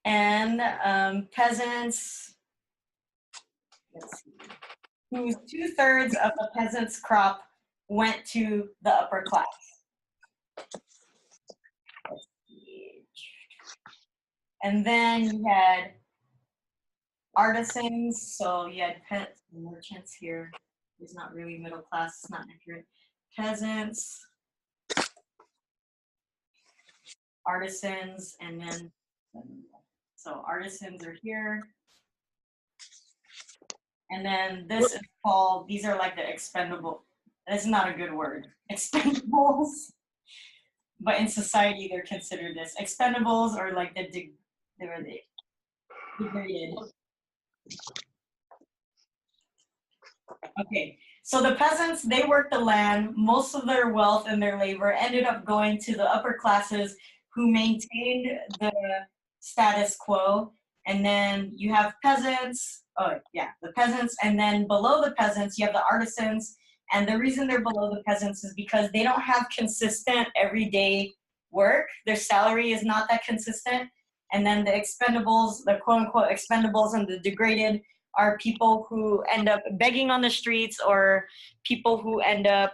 And peasants, let's see, whose 2/3 of the peasants' crop went to the upper class. And then you had artisans, so you had merchants here. It's not really middle class, it's not accurate. Peasants, artisans, and then, so artisans are here. And then this is called, these are like the expendable, that's not a good word, expendables. But in society, they're considered this. Expendables are like the degraded. Okay, so the peasants, they worked the land. Most of their wealth and their labor ended up going to the upper classes who maintained the status quo. And then you have peasants, the peasants. And then below the peasants, you have the artisans. And the reason they're below the peasants is because they don't have consistent everyday work. Their salary is not that consistent. And then the expendables, the quote unquote expendables and the degraded are people who end up begging on the streets, or people who end up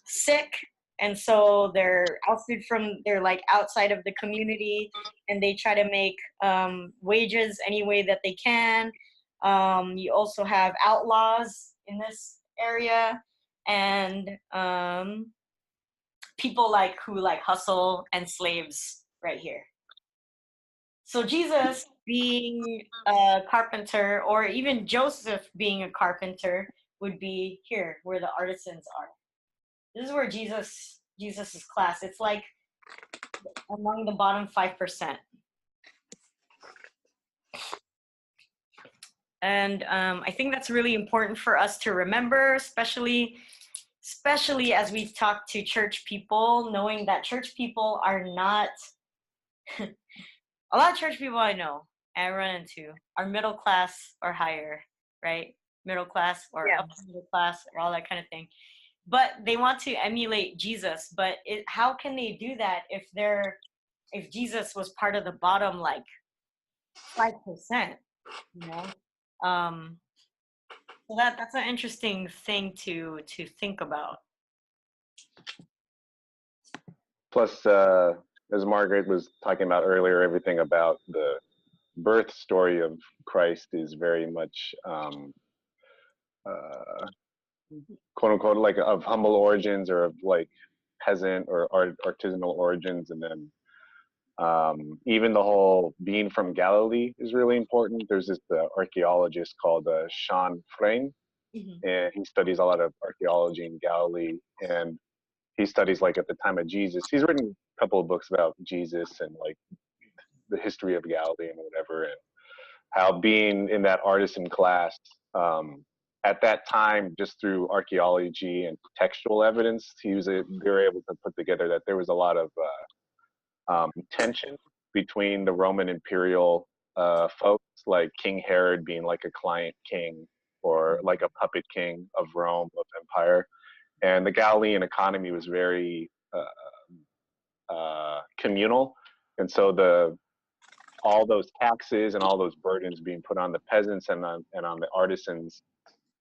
sick. And so they're like outside of the community, and they try to make wages any way that they can. You also have outlaws in this area, and people who hustle, and slaves right here. So Jesus being a carpenter, or even Joseph being a carpenter, would be here where the artisans are. This is where Jesus's class, it's like among the bottom 5%. And I think that's really important for us to remember, especially as we talk to church people, knowing that church people are not, a lot of church people I know and I run into are middle class or higher, right? Middle class or upper middle class or all that kind of thing. But they want to emulate Jesus. But how can they do that if Jesus was part of the bottom 5%, So that's an interesting thing to think about. Plus, as Margaret was talking about earlier, everything about the birth story of Christ is very much quote unquote of humble origins, or of peasant or artisanal origins, and then even the whole being from Galilee is really important. There's this archaeologist called Sean Frame, and he studies a lot of archaeology in Galilee, and he studies like at the time of Jesus. He's written a couple of books about Jesus and like the history of Galilee and whatever, and how being in that artisan class at that time, just through archaeology and textual evidence, they were able to put together that there was a lot of tension between the Roman imperial folks, like King Herod being like a client king or like a puppet king of Rome, of empire. And the Galilean economy was very communal. And so all those taxes and all those burdens being put on the peasants and on the artisans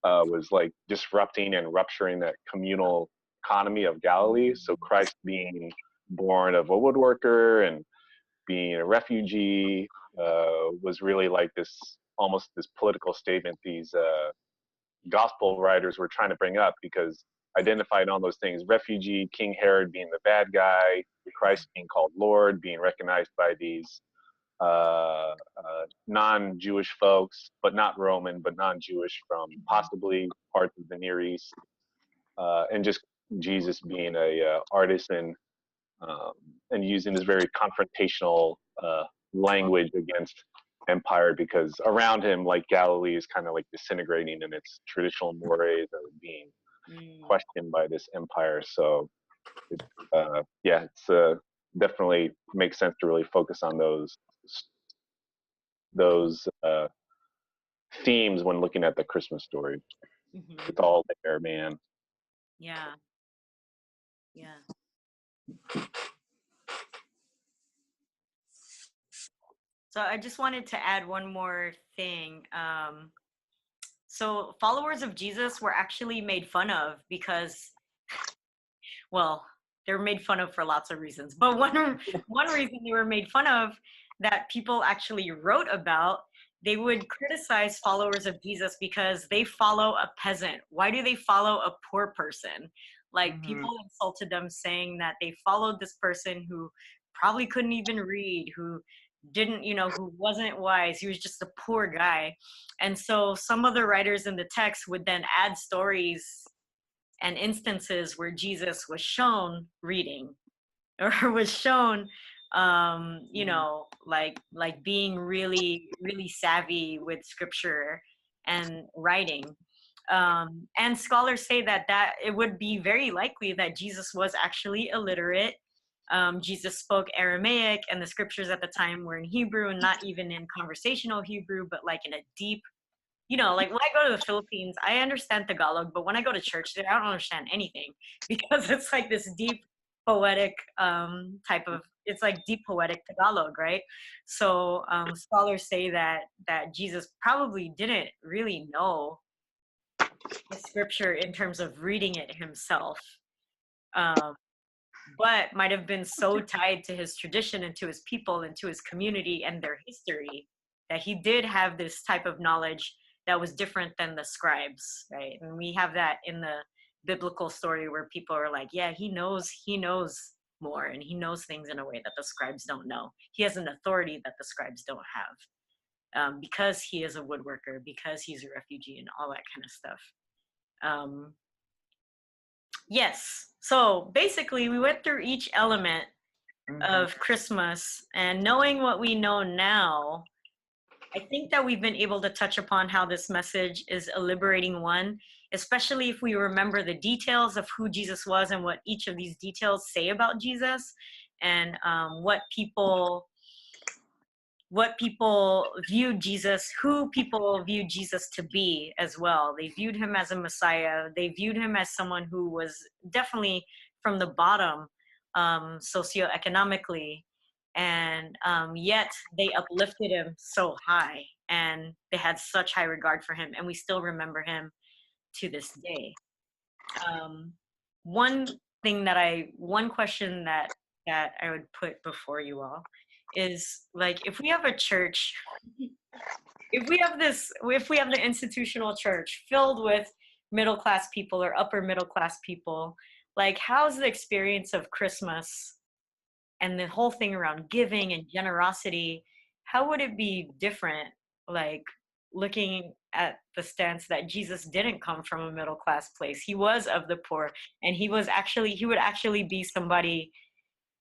was like disrupting and rupturing that communal economy of Galilee. So Christ being born of a woodworker and being a refugee was really like almost this political statement these gospel writers were trying to bring up, because identified all those things: refugee, King Herod being the bad guy, Christ being called Lord, being recognized by these non-Jewish folks, but not Roman, but non-Jewish from possibly parts of the Near East, and just Jesus being a artisan and using this very confrontational language against empire, because around him, like, Galilee is kind of like disintegrating in its traditional mores are being questioned by this empire. So it's definitely makes sense to really focus on those themes when looking at the Christmas story. It's all there, man. Yeah. So I just wanted to add one more thing. So followers of Jesus were actually made fun of because, well, they were made fun of for lots of reasons. But one reason they were made fun of that people actually wrote about, they would criticize followers of Jesus because they follow a peasant. Why do they follow a poor person? Like, people insulted them, saying that they followed this person who probably couldn't even read, who who wasn't wise. He was just a poor guy. And so some of the writers in the text would then add stories and instances where Jesus was shown reading, or was shown like being really, really savvy with scripture and writing. And scholars say that it would be very likely that Jesus was actually illiterate. Jesus spoke Aramaic, and the scriptures at the time were in Hebrew, and not even in conversational Hebrew, but like in a deep, like when I go to the Philippines, I understand Tagalog, but when I go to church there, I don't understand anything, because it's like this deep poetic it's like deep poetic Tagalog, right? So scholars say that Jesus probably didn't really know the scripture in terms of reading it himself, but might have been so tied to his tradition and to his people and to his community and their history that he did have this type of knowledge that was different than the scribes, right? And we have that in the biblical story where people are like, yeah, he knows more, and he knows things in a way that the scribes don't know. He has an authority that the scribes don't have, because he is a woodworker, because he's a refugee, and all that kind of stuff. Yes, so basically we went through each element of Christmas, and knowing what we know now, I think that we've been able to touch upon how this message is a liberating one, especially if we remember the details of who Jesus was and what each of these details say about Jesus, and what people viewed Jesus, who people viewed Jesus to be as well. They viewed him as a Messiah. They viewed him as someone who was definitely from the bottom socioeconomically, and yet they uplifted him so high, and they had such high regard for him, and we still remember him to this day. One question that I would put before you all is, like, if we have a church, if we have the institutional church filled with middle class people or upper middle class people, Like, how's the experience of Christmas and the whole thing around giving and generosity, how would it be different, like looking at the stance that Jesus didn't come from a middle class place? He was of the poor, and he would actually be somebody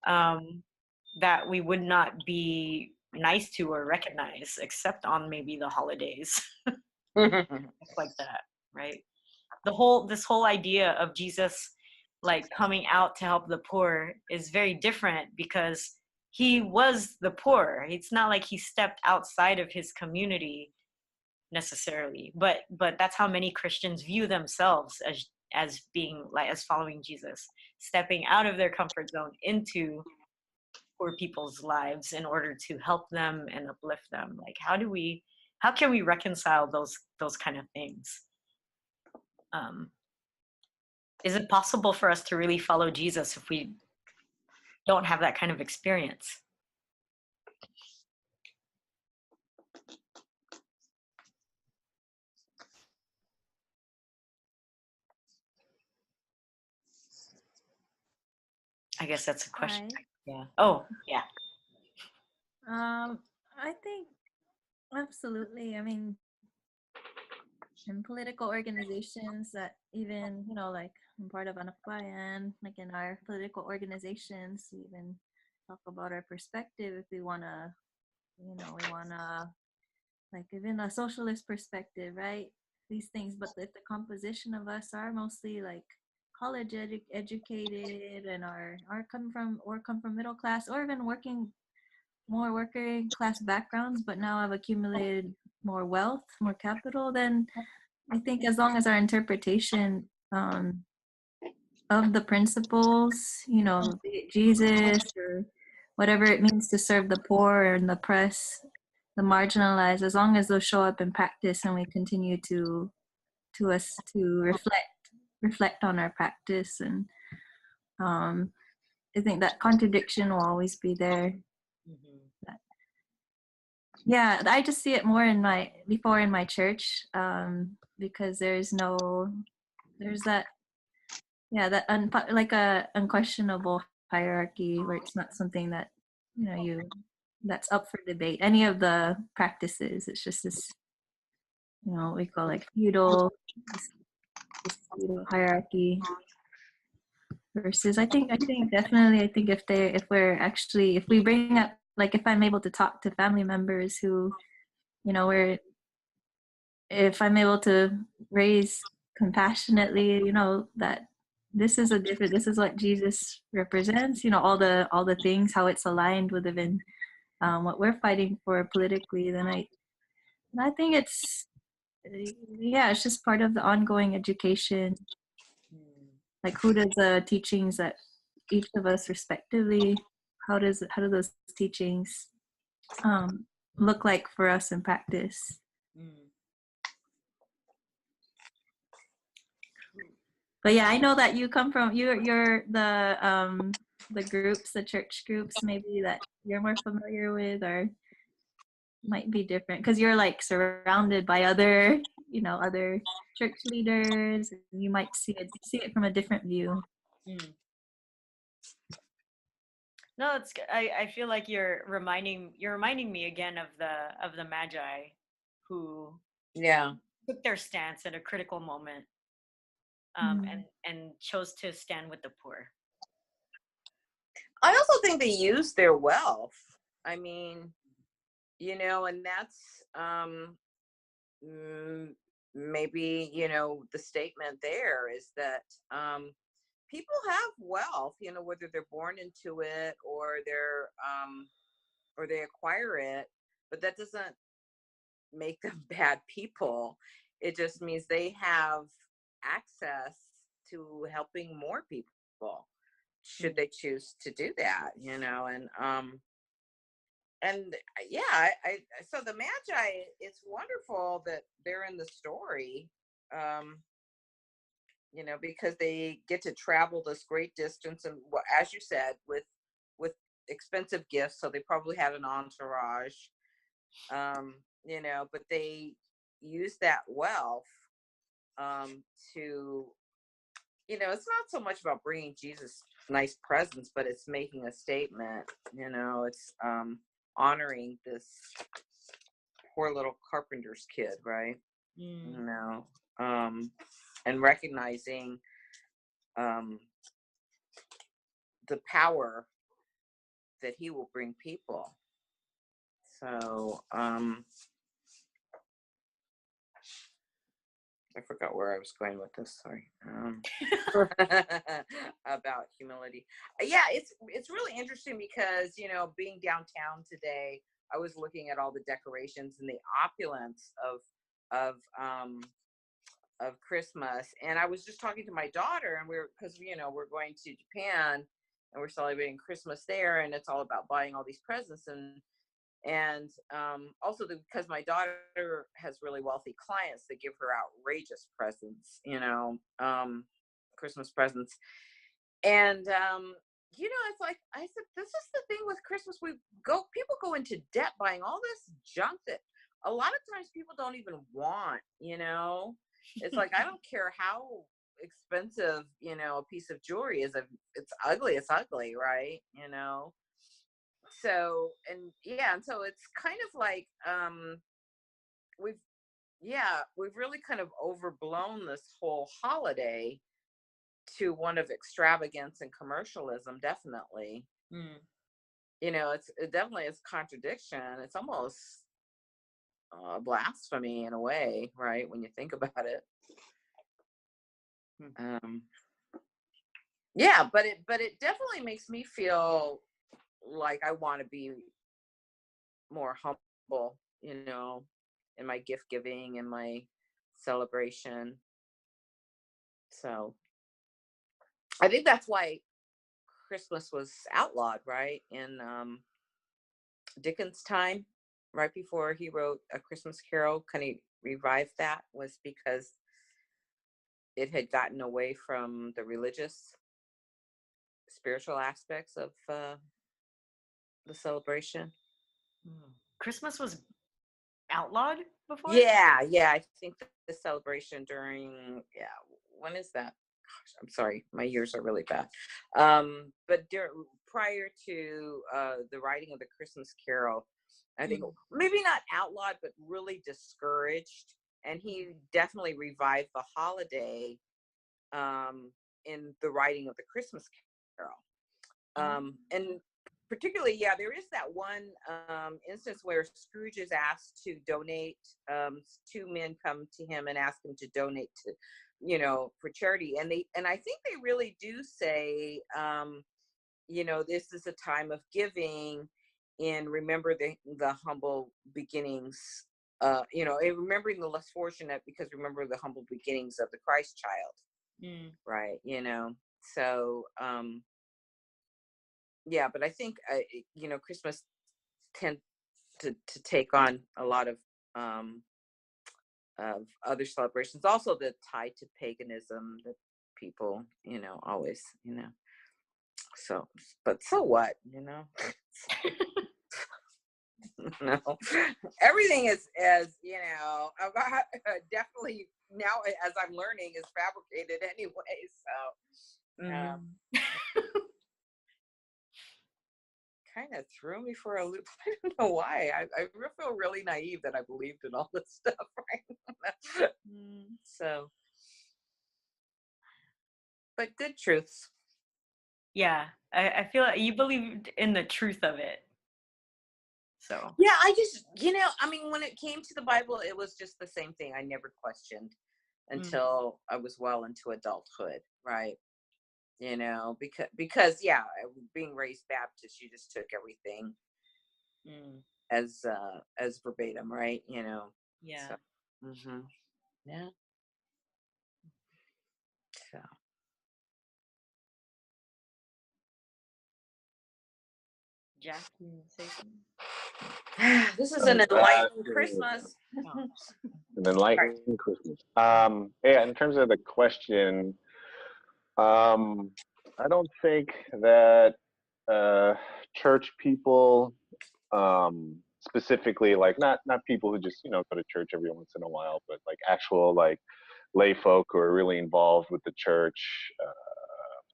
that we would not be nice to or recognize except on maybe the holidays. Like that, right? This whole idea of Jesus like coming out to help the poor is very different because he was the poor. It's not like he stepped outside of his community necessarily, but that's how many Christians view themselves, as being like, as following Jesus, stepping out of their comfort zone into poor people's lives in order to help them and uplift them. Like, how can we reconcile those kind of things? Is it possible for us to really follow Jesus if we don't have that kind of experience? I guess that's a question. Right. Yeah. Oh, yeah. I think absolutely. I mean, in political organizations that even, like I'm part of Anakbayan, like in our political organizations, we even talk about our perspective if we wanna, we wanna like even a socialist perspective, right? These things, but if the composition of us are mostly like college educated and are come from middle class or even more working class backgrounds, but now have accumulated more wealth, more capital, then I think as long as our interpretation of the principles, be it Jesus or whatever it means to serve the poor and the oppressed, the marginalized, as long as those show up in practice and we continue to reflect on our practice, and I think that contradiction will always be there. Mm-hmm. Yeah, I just see it more in my church, because there's that like a unquestionable hierarchy where it's not something that that's up for debate. Any of the practices, it's just this we call like this feudal hierarchy versus I think if we bring up, like, if I'm able to talk to family members who where if I'm able to raise compassionately, that this is what Jesus represents, all the things, how it's aligned with even what we're fighting for politically, then I think it's just part of the ongoing education. Like, who does the teachings that each of us respectively, how do those teachings look like for us in practice? But yeah, I know that you come from you're the groups, the church groups maybe that you're more familiar with, or might be different because you're like surrounded by other church leaders, and you might see it from a different view. No, it's. I feel like you're reminding me again of the Magi, who took their stance at a critical moment, and chose to stand with the poor. I also think they use their wealth. I mean, and that's maybe the statement there is that people have wealth, whether they're born into it or they acquire it, but that doesn't make them bad people. It just means they have access to helping more people should they choose to do that, and yeah, I so the Magi, it's wonderful that they're in the story, because they get to travel this great distance, and as you said, with expensive gifts, so they probably had an entourage, but they use that wealth to you know, it's not so much about bringing Jesus nice presents, but it's making a statement. You know, it's honoring this poor little carpenter's kid, right? You know, and recognizing the power that he will bring people. So I forgot where I was going with this. Sorry. About humility. Yeah, it's really interesting because, you know, being downtown today, I was looking at all the decorations and the opulence of Christmas, and I was just talking to my daughter, and because you know we're going to Japan and we're celebrating Christmas there, and it's all about buying all these presents and also because my daughter has really wealthy clients that give her outrageous presents, you know, Christmas presents. And you know, it's like I said, this is the thing with Christmas. People go into debt buying all this junk that a lot of times people don't even want, you know. It's like, I don't care how expensive, you know, a piece of jewelry is. If it's ugly, right? You know. So, and yeah, and so it's kind of like we've we've really kind of overblown this whole holiday to one of extravagance and commercialism, definitely. You know, it definitely is contradiction. It's almost blasphemy in a way, right, when you think about it. Yeah, but it definitely makes me feel like I want to be more humble, you know, in my gift giving and my celebration. So I think that's why Christmas was outlawed, right? In Dickens' time, right before he wrote A Christmas Carol, kind of revived that, was because it had gotten away from the religious, spiritual aspects of the celebration. Christmas was outlawed before? Yeah, I think the celebration during, when is that? Gosh, I'm sorry, my years are really bad. But prior to the writing of the Christmas Carol, I think maybe not outlawed, but really discouraged. And he definitely revived the holiday in the writing of the Christmas Carol. And particularly, there is that one instance where Scrooge is asked to donate. Two men come to him and ask him to donate to, you know, for charity, and I think they really do say, you know, this is a time of giving, and remember the humble beginnings. You know, and remembering the less fortunate, because remember the humble beginnings of the Christ child, right? You know, so. Yeah, but I think you know, Christmas tend to take on a lot of other celebrations, also that tied to paganism that people, you know, always, you know. So, but so what, you know? No, everything is, as you know, about, definitely now as I'm learning, is fabricated anyway. So. Kind of threw me for a loop. I don't know why. I feel really naive that I believed in all this stuff, right? So, but good truths. Yeah, I feel like you believed in the truth of it. So. Yeah, I just, you know, I mean, when it came to the Bible, it was just the same thing. I never questioned until I was well into adulthood, right? You know, because being raised Baptist, you just took everything as verbatim, right? You know. Yeah. So, yeah. So. Jack, you say something? This is an enlightening Christmas. An enlightening Christmas. Yeah, in terms of the question, I don't think that church people, specifically, like not people who just, you know, go to church every once in a while, but like actual, like lay folk who are really involved with the church,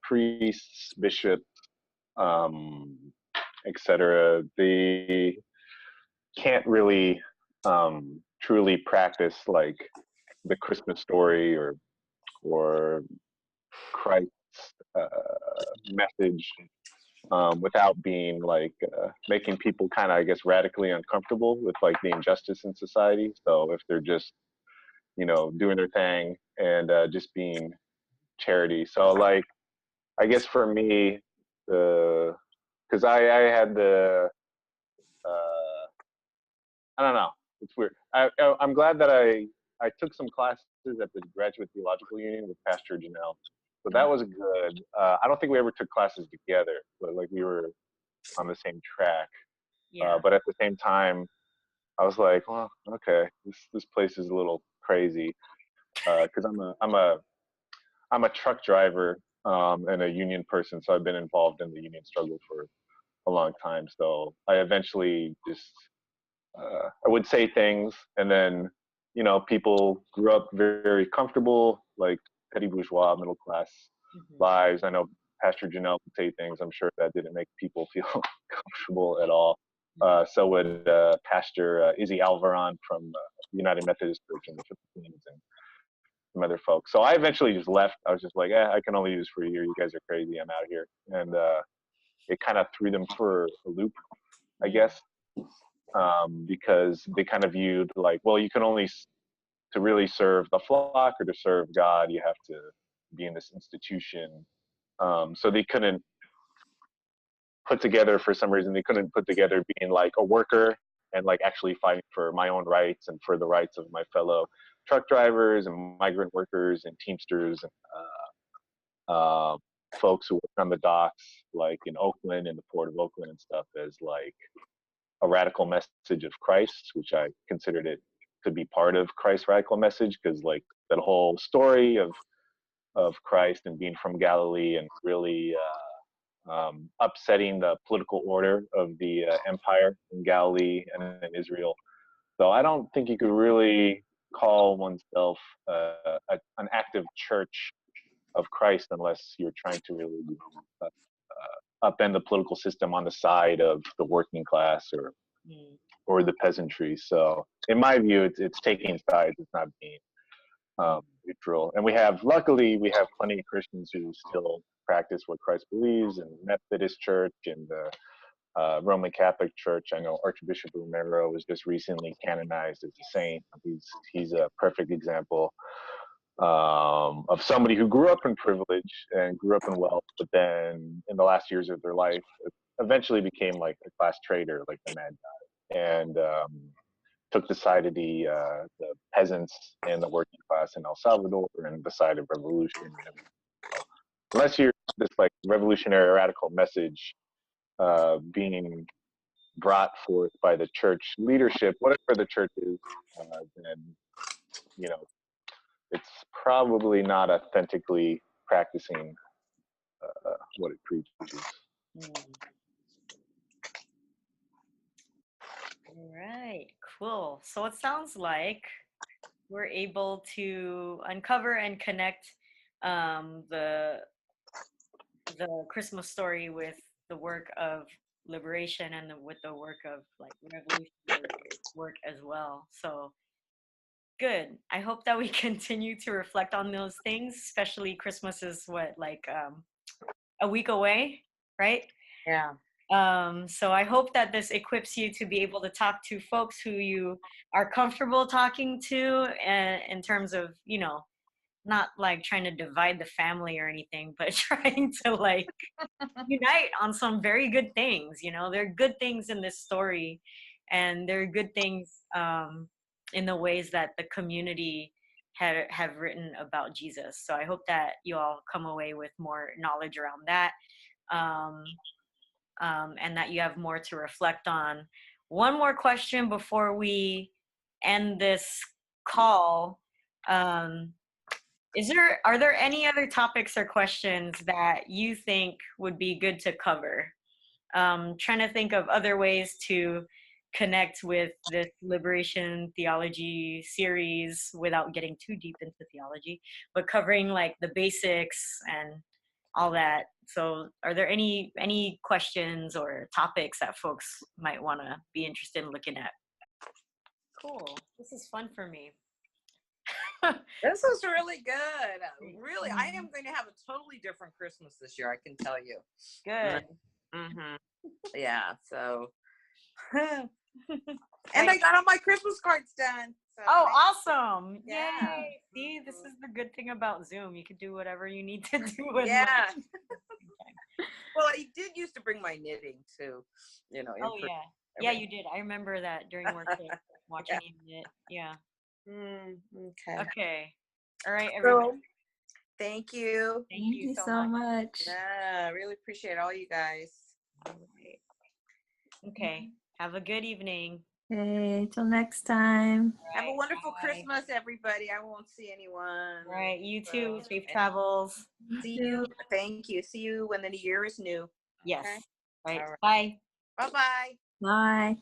priests, bishops, etc. They can't really truly practice like the Christmas story or Christ's message without being like making people kind of, I guess, radically uncomfortable with like the injustice in society. So if they're just, you know, doing their thing and just being charity. So like, I guess for me, because I had the, I don't know, it's weird. I'm glad that I took some classes at the Graduate Theological Union with Pastor Jeanelle. So that was good. I don't think we ever took classes together, but like we were on the same track. Yeah. But at the same time, I was like, well, okay, this place is a little crazy because I'm a truck driver and a union person, so I've been involved in the union struggle for a long time. So I eventually just I would say things, and then you know people grew up very, very comfortable, like petty bourgeois, middle class lives. I know Pastor Jeanelle would say things. I'm sure that didn't make people feel comfortable at all. So would Pastor Izzy Alvaron from the United Methodist Church in the Philippines and some other folks. So I eventually just left. I was just like, I can only do this for a year. You guys are crazy. I'm out here. And it kind of threw them for a loop, I guess, because they kind of viewed like, well, you can only, to really serve the flock or to serve God, you have to be in this institution. So they couldn't put together, for some reason, they couldn't put together being like a worker and like actually fighting for my own rights and for the rights of my fellow truck drivers and migrant workers and Teamsters and folks who work on the docks, like in Oakland and the Port of Oakland and stuff, as like a radical message of Christ, which I considered it to be part of Christ's radical message, because like that whole story of Christ and being from Galilee and really upsetting the political order of the empire in Galilee and in Israel. So I don't think you could really call oneself an active church of Christ unless you're trying to really upend the political system on the side of the working class or the peasantry. So in my view, it's taking sides. It's not being neutral. And luckily, we have plenty of Christians who still practice what Christ believes, in the Methodist Church and the Roman Catholic Church. I know Archbishop Romero was just recently canonized as a saint. He's a perfect example of somebody who grew up in privilege and grew up in wealth, but then in the last years of their life, eventually became like a class traitor, like the mad guy, and took the side of the peasants and the working class in El Salvador and the side of revolution. Unless you're this like revolutionary radical message being brought forth by the church leadership, whatever the church is, then you know it's probably not authentically practicing what it preaches. All right, cool. So it sounds like we're able to uncover and connect the Christmas story with the work of liberation and with the work of like revolutionary work as well. So good. I hope that we continue to reflect on those things, especially Christmas is like a week away, right? Yeah. So I hope that this equips you to be able to talk to folks who you are comfortable talking to, and in terms of, you know, not like trying to divide the family or anything, but trying to like unite on some very good things. You know, there are good things in this story, and there are good things in the ways that the community have written about Jesus. So I hope that you all come away with more knowledge around that. And that you have more to reflect on. One more question before we end this call. Are there any other topics or questions that you think would be good to cover? Trying to think of other ways to connect with this liberation theology series without getting too deep into theology, but covering like the basics and all that. So are there any questions or topics that folks might want to be interested in looking at? Cool. This is fun for me. This was really good. Really, I am going to have a totally different Christmas this year, I can tell you. Good. Mm-hmm. Yeah, so. And I got all my Christmas cards done. So oh, awesome. Yeah. Yay. See, this is the good thing about Zoom. You can do whatever you need to do. With Yeah. Well, I did used to bring my knitting too, you know. Oh, yeah. Yeah, you did. I remember that during work day, watching you knit. Yeah. Okay. Okay. All right, everybody. So, thank you. Thank you so much. Yeah, I really appreciate all you guys. All right. Okay. Have a good evening. Okay, till next time. Have a wonderful Bye. Christmas, everybody. I won't see anyone. All right. You too. So, Safe travels. See you. Thank you. See you when the year is new. Yes. Okay. Right. All right. Bye. Bye-bye. Bye.